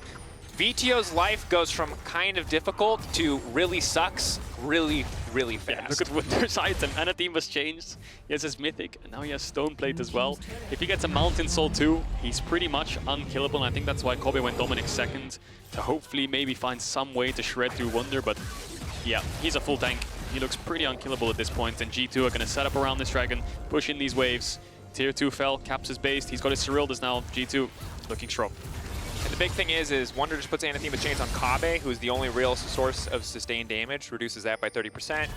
Veteo's life goes from kind of difficult to really sucks really, really fast. Yeah, look at Wunder's item. Anatheme was changed. He has his Mythic, and now he has Stoneplate as well. If he gets a Mountain Soul too, he's pretty much unkillable, and I think that's why Kobbe went Dominix second, to hopefully maybe find some way to shred through Wunder, but yeah, he's a full tank. He looks pretty unkillable at this point, and G2 are going to set up around this dragon, push in these waves. Tier 2 fell, Caps is based, he's got his Cyrildas now. G2 looking strong. And the big thing is Wunder just puts Anathema Chains on Kobbe, who's the only real source of sustained damage, reduces that by 30%.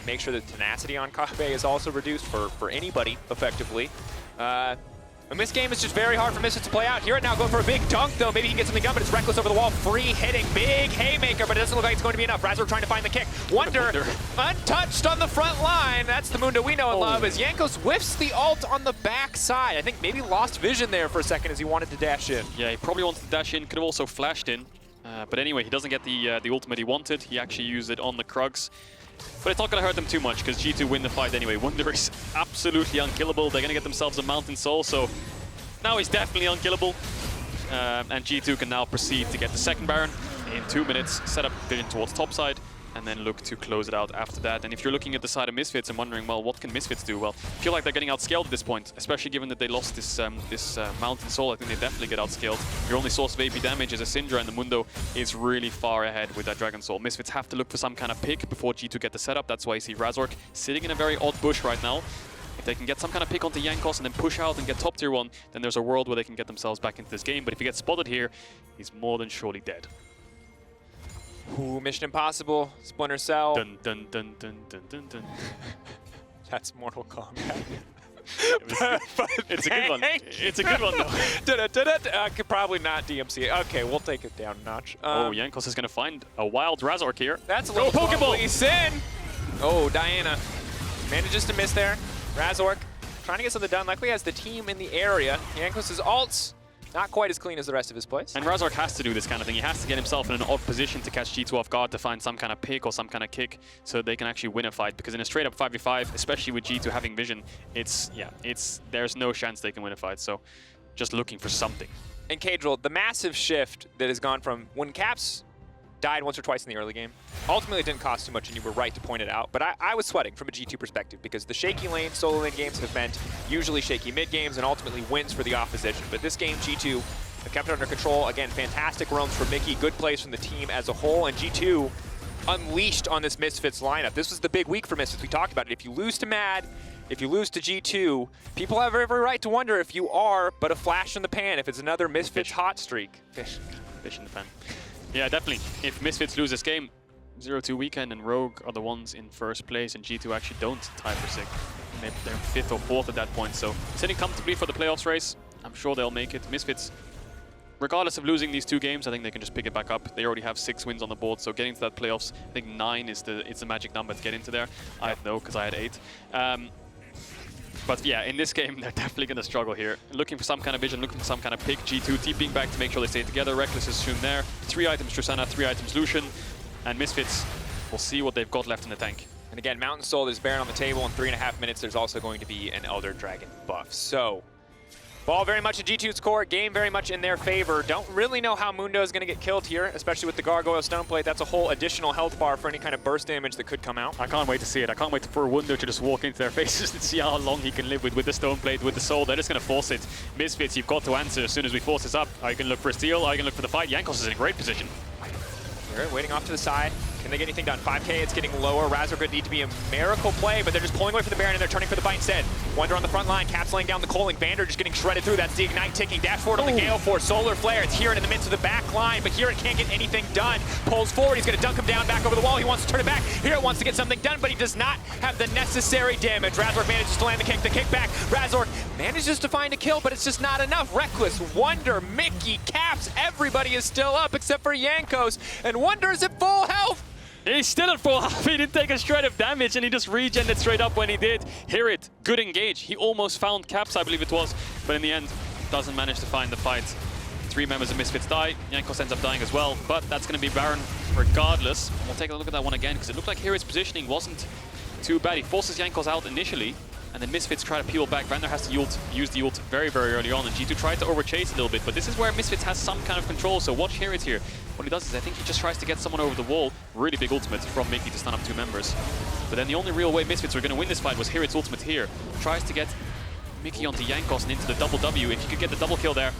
Make sure that tenacity on Kobbe is also reduced for anybody, effectively. And this game is just very hard for Misfits to play out. HiRit now going for a big dunk, though. Maybe he can get something done, but it's Rekkles over the wall. Free hitting, big haymaker, but it doesn't look like it's going to be enough. Razork trying to find the kick. Wunder untouched on the front line. That's the Mundo we know and love, as Jankos whiffs the ult on the back side. I think maybe lost vision there for a second as he wanted to dash in. Yeah, he probably wanted to dash in, could have also flashed in. But anyway, he doesn't get the ultimate he wanted. He actually used it on the Krugs. But it's not going to hurt them too much, because G2 win the fight anyway. Wunder is absolutely unkillable. They're going to get themselves a Mountain Soul, so now he's definitely unkillable. And G2 can now proceed to get the second Baron in 2 minutes, set up vision towards top side, and then look to close it out after that. And if you're looking at the side of Misfits and wondering, well, what can Misfits do? Well, I feel like they're getting outscaled at this point, especially given that they lost this Mountain Soul. I think they definitely get outscaled. Your only source of AP damage is a Syndra, and the Mundo is really far ahead with that Dragon Soul. Misfits have to look for some kind of pick before G2 get the setup. That's why you see Razork sitting in a very odd bush right now. If they can get some kind of pick onto Jankos and then push out and get top tier 1, then there's a world where they can get themselves back into this game. But if he gets spotted here, he's more than surely dead. Ooh, Mission Impossible, Splinter Cell. Dun dun dun dun dun dun dun. That's Mortal Kombat. It's a good one. It's a good one though. Could probably not DMC. Okay, we'll take it down a notch. Oh, Jankos is going to find a wild Razork here. That's a little Pokeball. Sin. Oh, Diana manages to miss there. Razork trying to get something done. Luckily has the team in the area. Jankos' ults not quite as clean as the rest of his plays. And Razork has to do this kind of thing. He has to get himself in an odd position to catch G2 off guard, to find some kind of pick or some kind of kick so they can actually win a fight. Because in a straight up 5v5, especially with G2 having vision, there's no chance they can win a fight. So just looking for something. And Caedrel, the massive shift that has gone from when Caps died once or twice in the early game. Ultimately, it didn't cost too much, and you were right to point it out. But I was sweating from a G2 perspective, because the shaky lane, solo lane games have meant usually shaky mid games and ultimately wins for the opposition. But this game, G2 have kept it under control. Again, fantastic roams from Mikyx, good plays from the team as a whole, and G2 unleashed on this Misfits lineup. This was the big week for Misfits. We talked about it. If you lose to Mad, if you lose to G2, people have every right to wonder if you are but a flash in the pan, if it's another Misfits hot streak. Fish in the pan. Yeah, definitely. If Misfits lose this game, 0-2 Weekend and Rogue are the ones in first place, and G2 actually don't tie for 6th. They're 5th or 4th at that point, so sitting comfortably for the playoffs race. I'm sure they'll make it. Misfits, regardless of losing these 2 games, I think they can just pick it back up. They already have 6 wins on the board, so getting to that playoffs, I think 9 is the magic number to get into there. I have no, because I had 8. But yeah, in this game, they're definitely going to struggle here. Looking for some kind of vision, looking for some kind of pick. G2 TPing back to make sure they stay together. Rekkles is soon there. 3 items Tristana, 3 items Lucian. And Misfits will see what they've got left in the tank. And again, Mountain Soul, there's Baron on the table. In 3.5 minutes, there's also going to be an Elder Dragon buff. So, ball very much in G2's court, game very much in their favor. Don't really know how Mundo is going to get killed here, especially with the Gargoyle Stoneplate. That's a whole additional health bar for any kind of burst damage that could come out. I can't wait to see it. I can't wait for Wunder to just walk into their faces and see how long he can live with the Stoneplate, with the Soul. They're just going to force it. Misfits, you've got to answer as soon as we force this up. Are you going to look for a steal? Are you going to look for the fight? Jankos is in a great position. HiRit waiting off to the side. Can they get anything done? 5K, it's getting lower. Razork would need to be a miracle play, but they're just pulling away from the Baron and they're turning for the fight instead. Wunder on the front line, Caps laying down the Coling. VandeR just getting shredded through. That's the Ignite ticking. Dash forward on the Gale Force. Solar Flare. It's HiRit in the midst of the back line, but HiRit can't get anything done. Pulls forward. He's going to dunk him down back over the wall. He wants to turn it back. HiRit wants to get something done, but he does not have the necessary damage. Razork manages to land the kickback. Razork manages to find a kill, but it's just not enough. Rekkles, Wunder, Mikyx, Caps, everybody is still up except for Jankos, and Wunder is at full health. He's still at full health. He didn't take a shred of damage and he just regened straight up when he did. HiRit, good engage. He almost found Caps, I believe it was, but in the end, doesn't manage to find the fight. 3 members of Misfits die. Jankos ends up dying as well, but that's going to be Baron regardless. We'll take a look at that one again, because it looked like HiRit's positioning wasn't too bad. He forces Jankos out initially, and then Misfits try to peel back. VandeR has to use the ult very, very early on, and G2 tried to overchase a little bit, but this is where Misfits has some kind of control, so watch HiRit here. What he does is I think he just tries to get someone over the wall. Really big ultimate from Mikyx to stun up 2 members. But then the only real way Misfits were going to win this fight was HiRit's ultimate here. Tries to get Mikyx onto Jankos and into the double W. If you could get the double kill there,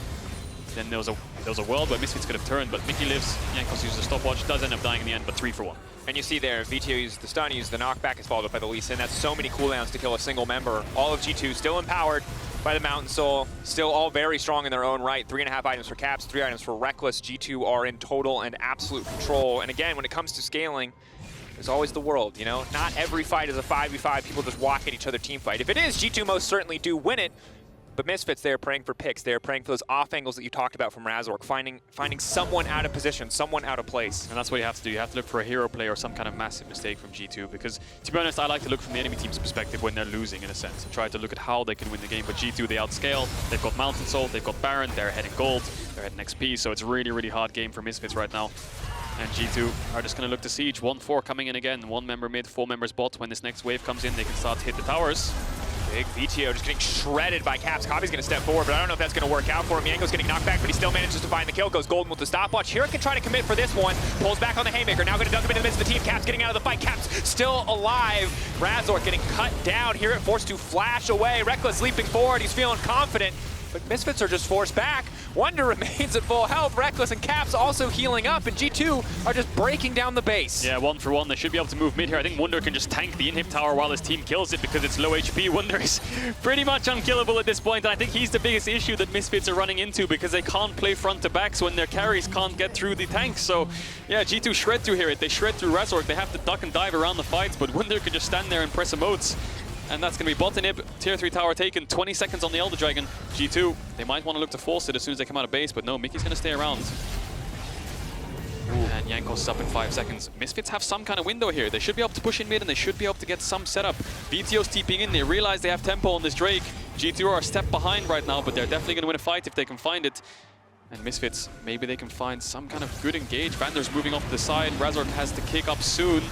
then there was a world where Misfits could have turned, but Mikyx lives, Jankos uses the stopwatch, does end up dying in the end, but 3 for 1. And you see there, Vetheo uses the stun, uses the knockback, is followed up by the Lucian. That's so many cooldowns to kill a single member. All of G2 still empowered by the Mountain Soul, still all very strong in their own right. 3.5 items for Caps, 3 items for Rekkles. G2 are in total and absolute control. And again, when it comes to scaling, there's always the world, you know? Not every fight is a 5v5, people just walk at each other team fight. If it is, G2 most certainly do win it. But Misfits, they're praying for picks. They're praying for those off angles that you talked about from Razork, finding someone out of position, someone out of place. And that's what you have to do. You have to look for a hero play or some kind of massive mistake from G2, because to be honest, I like to look from the enemy team's perspective when they're losing, in a sense, and try to look at how they can win the game. But G2, they outscale. They've got Mountain Soul, they've got Baron, they're ahead in gold, they're ahead in XP, so it's a really, really hard game for Misfits right now. And G2 are just going to look to siege. 1-4 coming in again. 1 member mid, 4 members bot. When this next wave comes in, they can start to hit the towers. Big Vetheo just getting shredded by Caps. Kobbe's going to step forward, but I don't know if that's going to work out for him. Jankos getting knocked back, but he still manages to find the kill. Goes golden with the stopwatch. HiRit can try to commit for this one. Pulls back on the Haymaker. Now going to dunk him into the midst of the team. Caps getting out of the fight. Caps still alive. Razork getting cut down. HiRit forced to flash away. Rekkles leaping forward. He's feeling confident. But Misfits are just forced back. Wunder remains at full health. Rekkles and Caps also healing up, and G2 are just breaking down the base. Yeah, 1 for 1. They should be able to move mid here. I think Wunder can just tank the inhib tower while his team kills it because it's low HP. Wunder is pretty much unkillable at this point, and I think he's the biggest issue that Misfits are running into because they can't play front to backs when their carries can't get through the tanks. So yeah, G2 shred through HiRit. They shred through Razork. They have to duck and dive around the fights, but Wunder can just stand there and press emotes. And that's going to be bot inhib, tier 3 tower taken, 20 seconds on the Elder Dragon. G2, they might want to look to force it as soon as they come out of base, but no, Mikyx's going to stay around. And Jankos is up in 5 seconds. Misfits have some kind of window here. They should be able to push in mid and they should be able to get some setup. Vetheo's TPing in, they realize they have tempo on this Drake. G2 are a step behind right now, but they're definitely going to win a fight if they can find it. And Misfits, maybe they can find some kind of good engage. VandeR's moving off to the side. Razork has to kick up soon.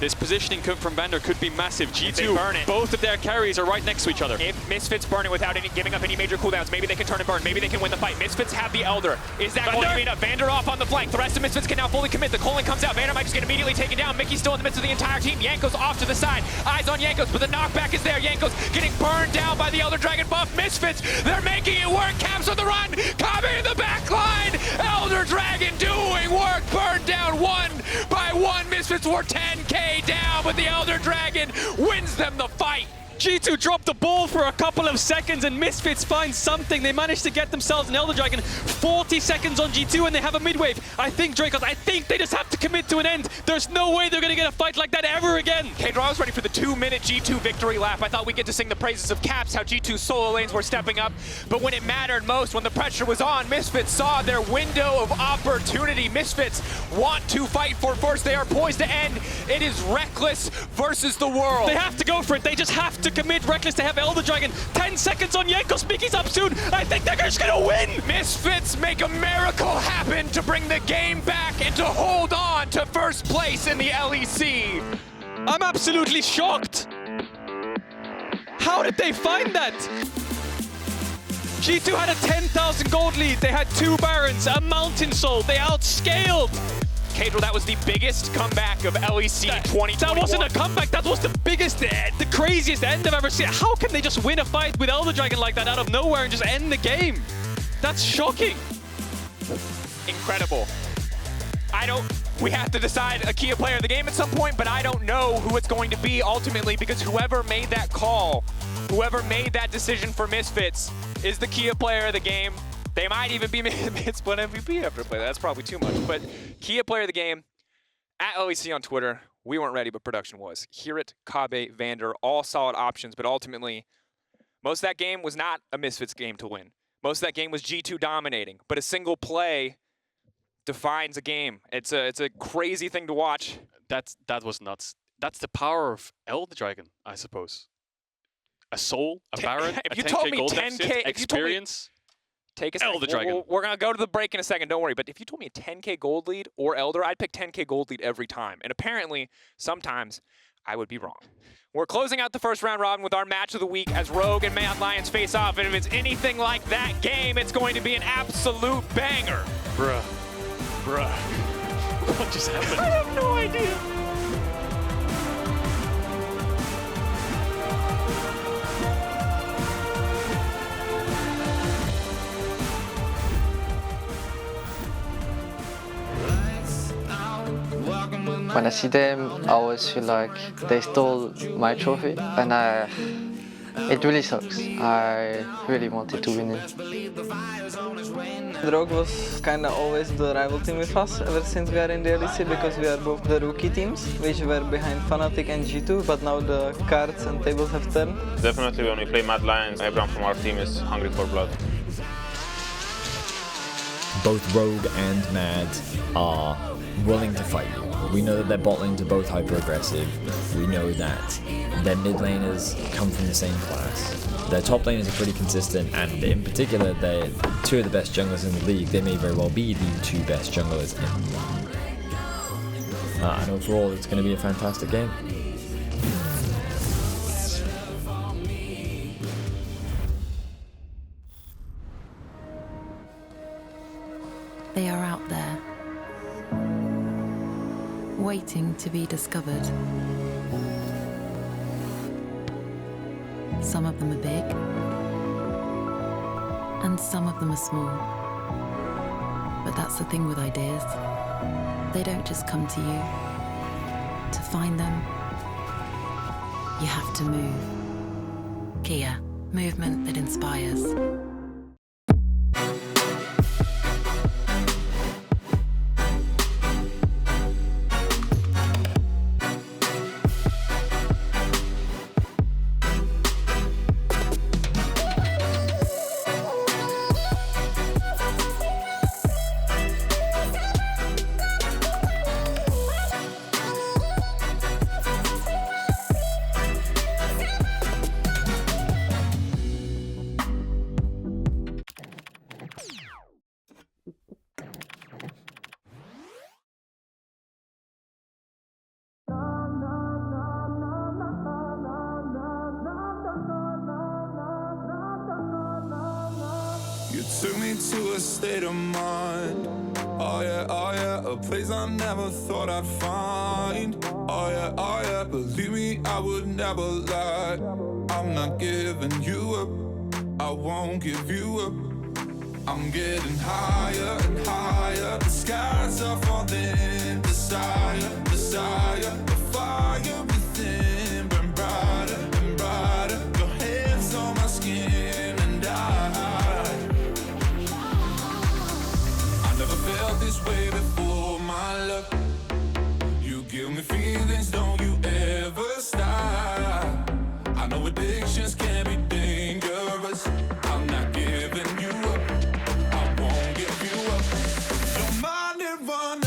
This positioning from VandeR could be massive. G2, both of their carries are right next to each other. If Misfits burn it without giving up any major cooldowns, maybe they can turn and burn. Maybe they can win the fight. Misfits have the Elder. Is that going to be enough? VandeR off on the flank. The rest of Misfits can now fully commit. The Coling comes out. VandeR might just get immediately taken down. Mikyx still in the midst of the entire team. Jankos off to the side. Eyes on Jankos, but the knockback is there. Jankos getting burned down by the Elder Dragon buff. Misfits, they're making it work. Caps on the run. Kobbe in the back line. Elder Dragon doing work. Burned down 1 by 1. Misfits were 10k down, but the Elder Dragon wins them the fight. G2 dropped the ball for a couple of seconds and Misfits find something. They managed to get themselves an Elder Dragon. 40 seconds on G2 and they have a mid-wave. I think Drakos, I think they just have to commit to an end. There's no way they're going to get a fight like that ever again. Caedrel was ready for the 2-minute G2 victory lap. I thought we'd get to sing the praises of Caps, how G2 solo lanes were stepping up. But when it mattered most, when the pressure was on, Misfits saw their window of opportunity. Misfits want to fight for first. They are poised to end. It is Rekkles versus the world. They have to go for it. They just have to commit. Rekkles to have Elder Dragon. 10 seconds on Jankos. Mikyx's up soon. I think they're just gonna win. Misfits make a miracle happen to bring the game back and to hold on to first place in the LEC. I'm absolutely shocked! How did they find that? G2 had a 10,000 gold lead, they had 2 Barons, a Mountain Soul, they outscaled! Caedrel, that was the biggest comeback of LEC 2021. That wasn't a comeback, that was the biggest, the craziest end I've ever seen. How can they just win a fight with Elder Dragon like that out of nowhere and just end the game? That's shocking. Incredible. We have to decide a key player of the game at some point, but I don't know who it's going to be ultimately, because whoever made that call, whoever made that decision for Misfits is the key player of the game. They might even be mid-split MVP after play. That's probably too much, but key player of the game, at LEC on Twitter, we weren't ready, but production was. HiRit, Kobbe, VandeR, all solid options, but ultimately, most of that game was not a Misfits game to win. Most of that game was G2 dominating, but a single play defines a game. It's a crazy thing to watch. That was nuts. That's the power of Elder Dragon, I suppose. A soul, a Baron, if a you 10K told me gold 10K deficit, experience. Take a second. Elder Dragon. We're going to go to the break in a second, don't worry. But if you told me a 10K gold lead or Elder, I'd pick 10K gold lead every time. And apparently, sometimes, I would be wrong. We're closing out the first round robin with our match of the week as Rogue and Mad Lions face off. And if it's anything like that game, it's going to be an absolute banger. Bruh. What just happened? I have no idea. When I see them, I always feel like they stole my trophy, and it really sucks. I really wanted to win it. Rogue was kinda always the rival team with us ever since we are in the LEC, because we are both the rookie teams, which were behind Fnatic and G2, but now the cards and tables have turned. Definitely when we play Mad Lions, everyone from our team is hungry for blood. Both Rogue and Mad are willing to fight you. We know that their bot lanes are both hyper-aggressive. We know that their mid laners come from the same class. Their top laners are pretty consistent, and in particular, they're 2 of the best junglers in the league. They may very well be the 2 best junglers in the league. And overall, it's going to be a fantastic game. They are out there, waiting to be discovered. Some of them are big, and some of them are small. But that's the thing with ideas. They don't just come to you. To find them, you have to move. Kia, movement that inspires. You took me to a state of mind. Oh yeah, a place I never thought I'd find. Oh yeah, believe me, I would never lie. I'm not giving you up, I won't give you up. I'm getting higher and higher. The skies are falling. Desire, the fire within burn brighter and brighter. Your hands on my skin and I never felt this way before, my love. You give me feelings, don't you ever stop. I know addictions can be dangerous. I'm not giving you up, I won't give you up. Don't mind it, run,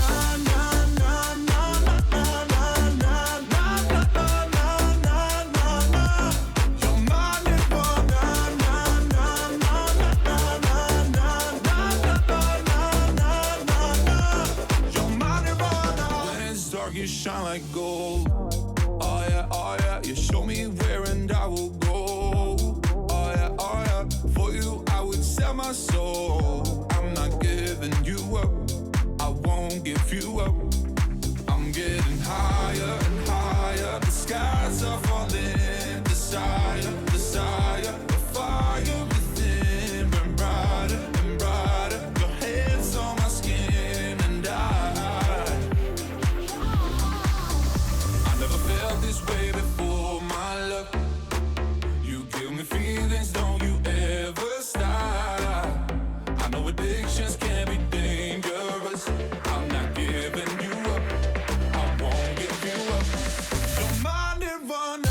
you shine like gold. Oh you show me where and I will go. Oh yeah, for you I would sell my soul. I'm not giving you up, I won't give you up. I'm getting higher and higher, the skies are falling. Desire, desire, the fire within burn brighter and brighter. Your hands on my skin and I never felt this way before, my love. You give me feelings, don't you ever stop. I know addictions can be dangerous. I'm not giving you up, I won't give you up. You're my nirvana.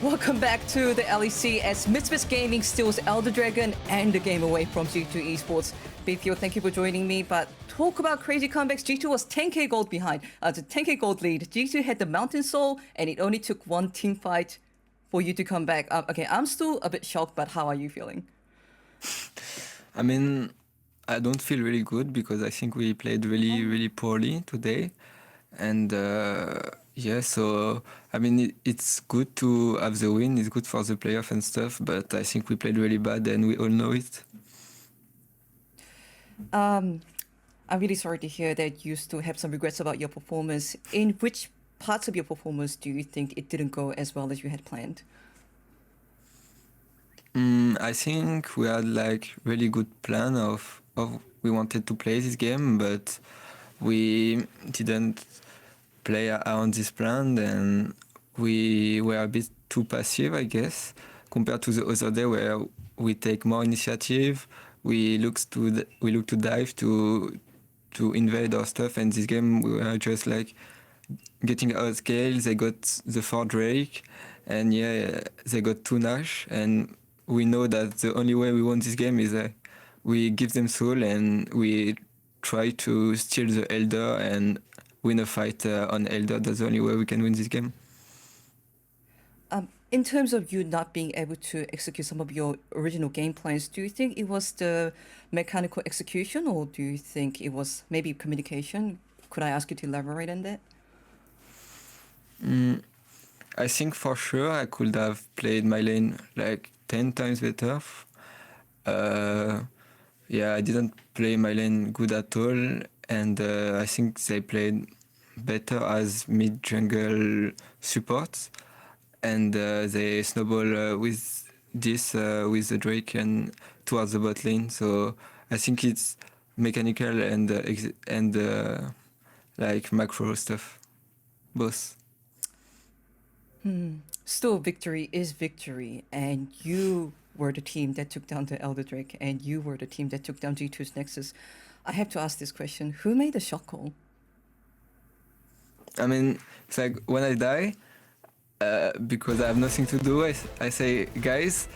Welcome back to the LEC as Misfits Gaming steals Elder Dragon and the game away from G2 Esports. Vetheo, thank you for joining me, but talk about crazy comebacks. G2 was 10k gold behind, the 10k gold lead. G2 had the Mountain Soul and it only took one team fight for you to come back. Okay, I'm still a bit shocked, but how are you feeling? I mean, I don't feel really good because I think we played really poorly today. And yeah, so I mean, it's good to have the win, it's good for the playoff and stuff, but I think we played really bad and we all know it. I'm really sorry to hear that you still have some regrets about your performance. In which parts of your performance do you think it didn't go as well as you had planned? I think we had like really good plan of we wanted to play this game, but we didn't play around this plan, and we were a bit too passive, I guess, compared to the other day where we take more initiative. We look to dive to invade our stuff, and this game we were just like getting out scale. They got the 4 Drake, and yeah, they got 2 Nash, and we know that the only way we won this game is we give them soul and we try to steal the Elder and win a fight on Elder. That's the only way we can win this game. In terms of you not being able to execute some of your original game plans, do you think it was the mechanical execution or do you think it was maybe communication? Could I ask you to elaborate on that? I think for sure I could have played my lane like 10 times better. Yeah, I didn't play my lane good at all, and I think they played better as mid-jungle supports, and they snowball with this, with the Drake and towards the bot lane. So I think it's mechanical and like macro stuff, both. Still, victory is victory, and you were the team that took down the Elder Drake, and you were the team that took down G2's Nexus. I have to ask this question: who made the shot call? I mean, it's like when I die, because I have nothing to do, I say, guys,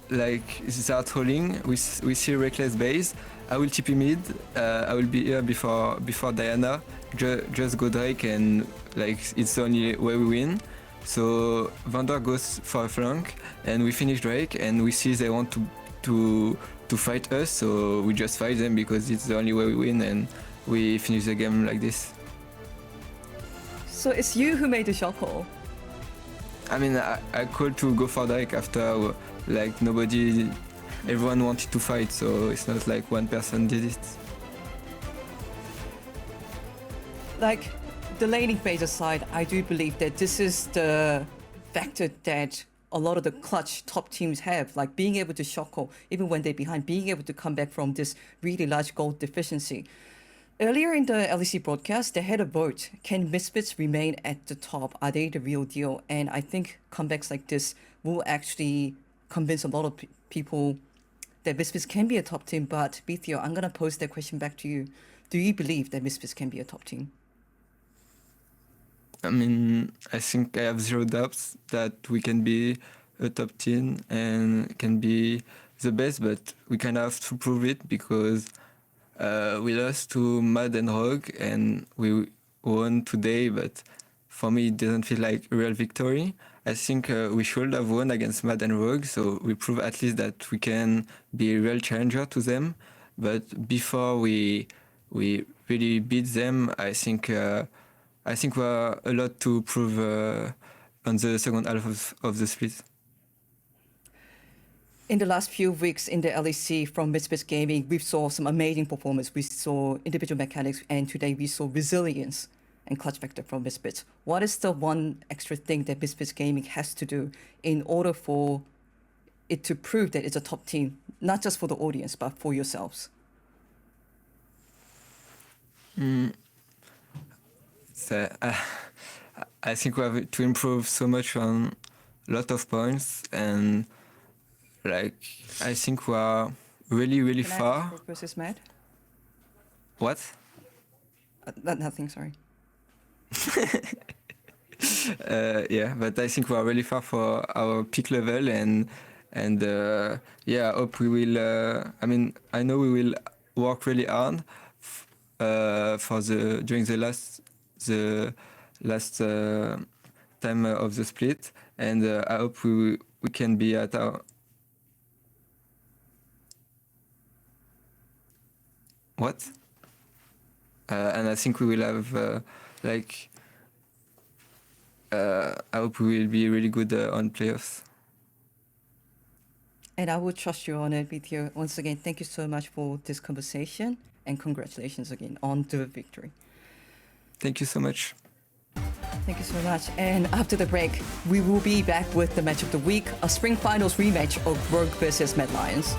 like start trolling. We see Rekkles base. I will TP mid. I will be here before Diana. Just go Drake, and like it's the only way we win. So VandeR goes for a flank, and we finish Drake, and we see they want to fight us. So we just fight them because it's the only way we win, and we finish the game like this. So it's you who made the shot call. I mean, I called to go for Drake after like everyone wanted to fight, so it's not like one person did it. Like, the laning phase aside, I do believe that this is the factor that a lot of the clutch top teams have, like being able to shock call, even when they're behind, being able to come back from this really large gold deficiency. Earlier in the LEC broadcast, they had a vote. Can Misfits remain at the top? Are they the real deal? And I think comebacks like this will actually convince a lot of people that Misfits can be a top team. But Vetheo, I'm going to pose that question back to you. Do you believe that Misfits can be a top team? I mean, I think I have zero doubts that we can be a top team and can be the best, but we kind of have to prove it because we lost to Mad and Rogue and we won today, but for me it doesn't feel like a real victory. I think we should have won against Mad and Rogue, so we prove at least that we can be a real challenger to them. But before we really beat them, I think we have a lot to prove on the second half of the split. In the last few weeks in the LEC from Misfits Gaming, we saw some amazing performance. We saw individual mechanics, and today we saw resilience and clutch factor from Misfits. What is the one extra thing that Misfits Gaming has to do in order for it to prove that it's a top team, not just for the audience, but for yourselves? So, I think we have to improve so much on a lot of points, and like I think we are really far. Versus Mad? What? Nothing. Sorry. Yeah, but I think we are really far for our peak level, and yeah, I hope we will. I mean, I know we will work really hard for during the last time of the split, and I hope we can be at our. What? And I think we will have I hope we will be really good on playoffs. And I will trust you on it, Vetheo. Once again, thank you so much for this conversation, and congratulations again on the victory. Thank you so much. Thank you so much. And after the break, we will be back with the match of the week, a spring finals rematch of Rogue versus Mad Lions.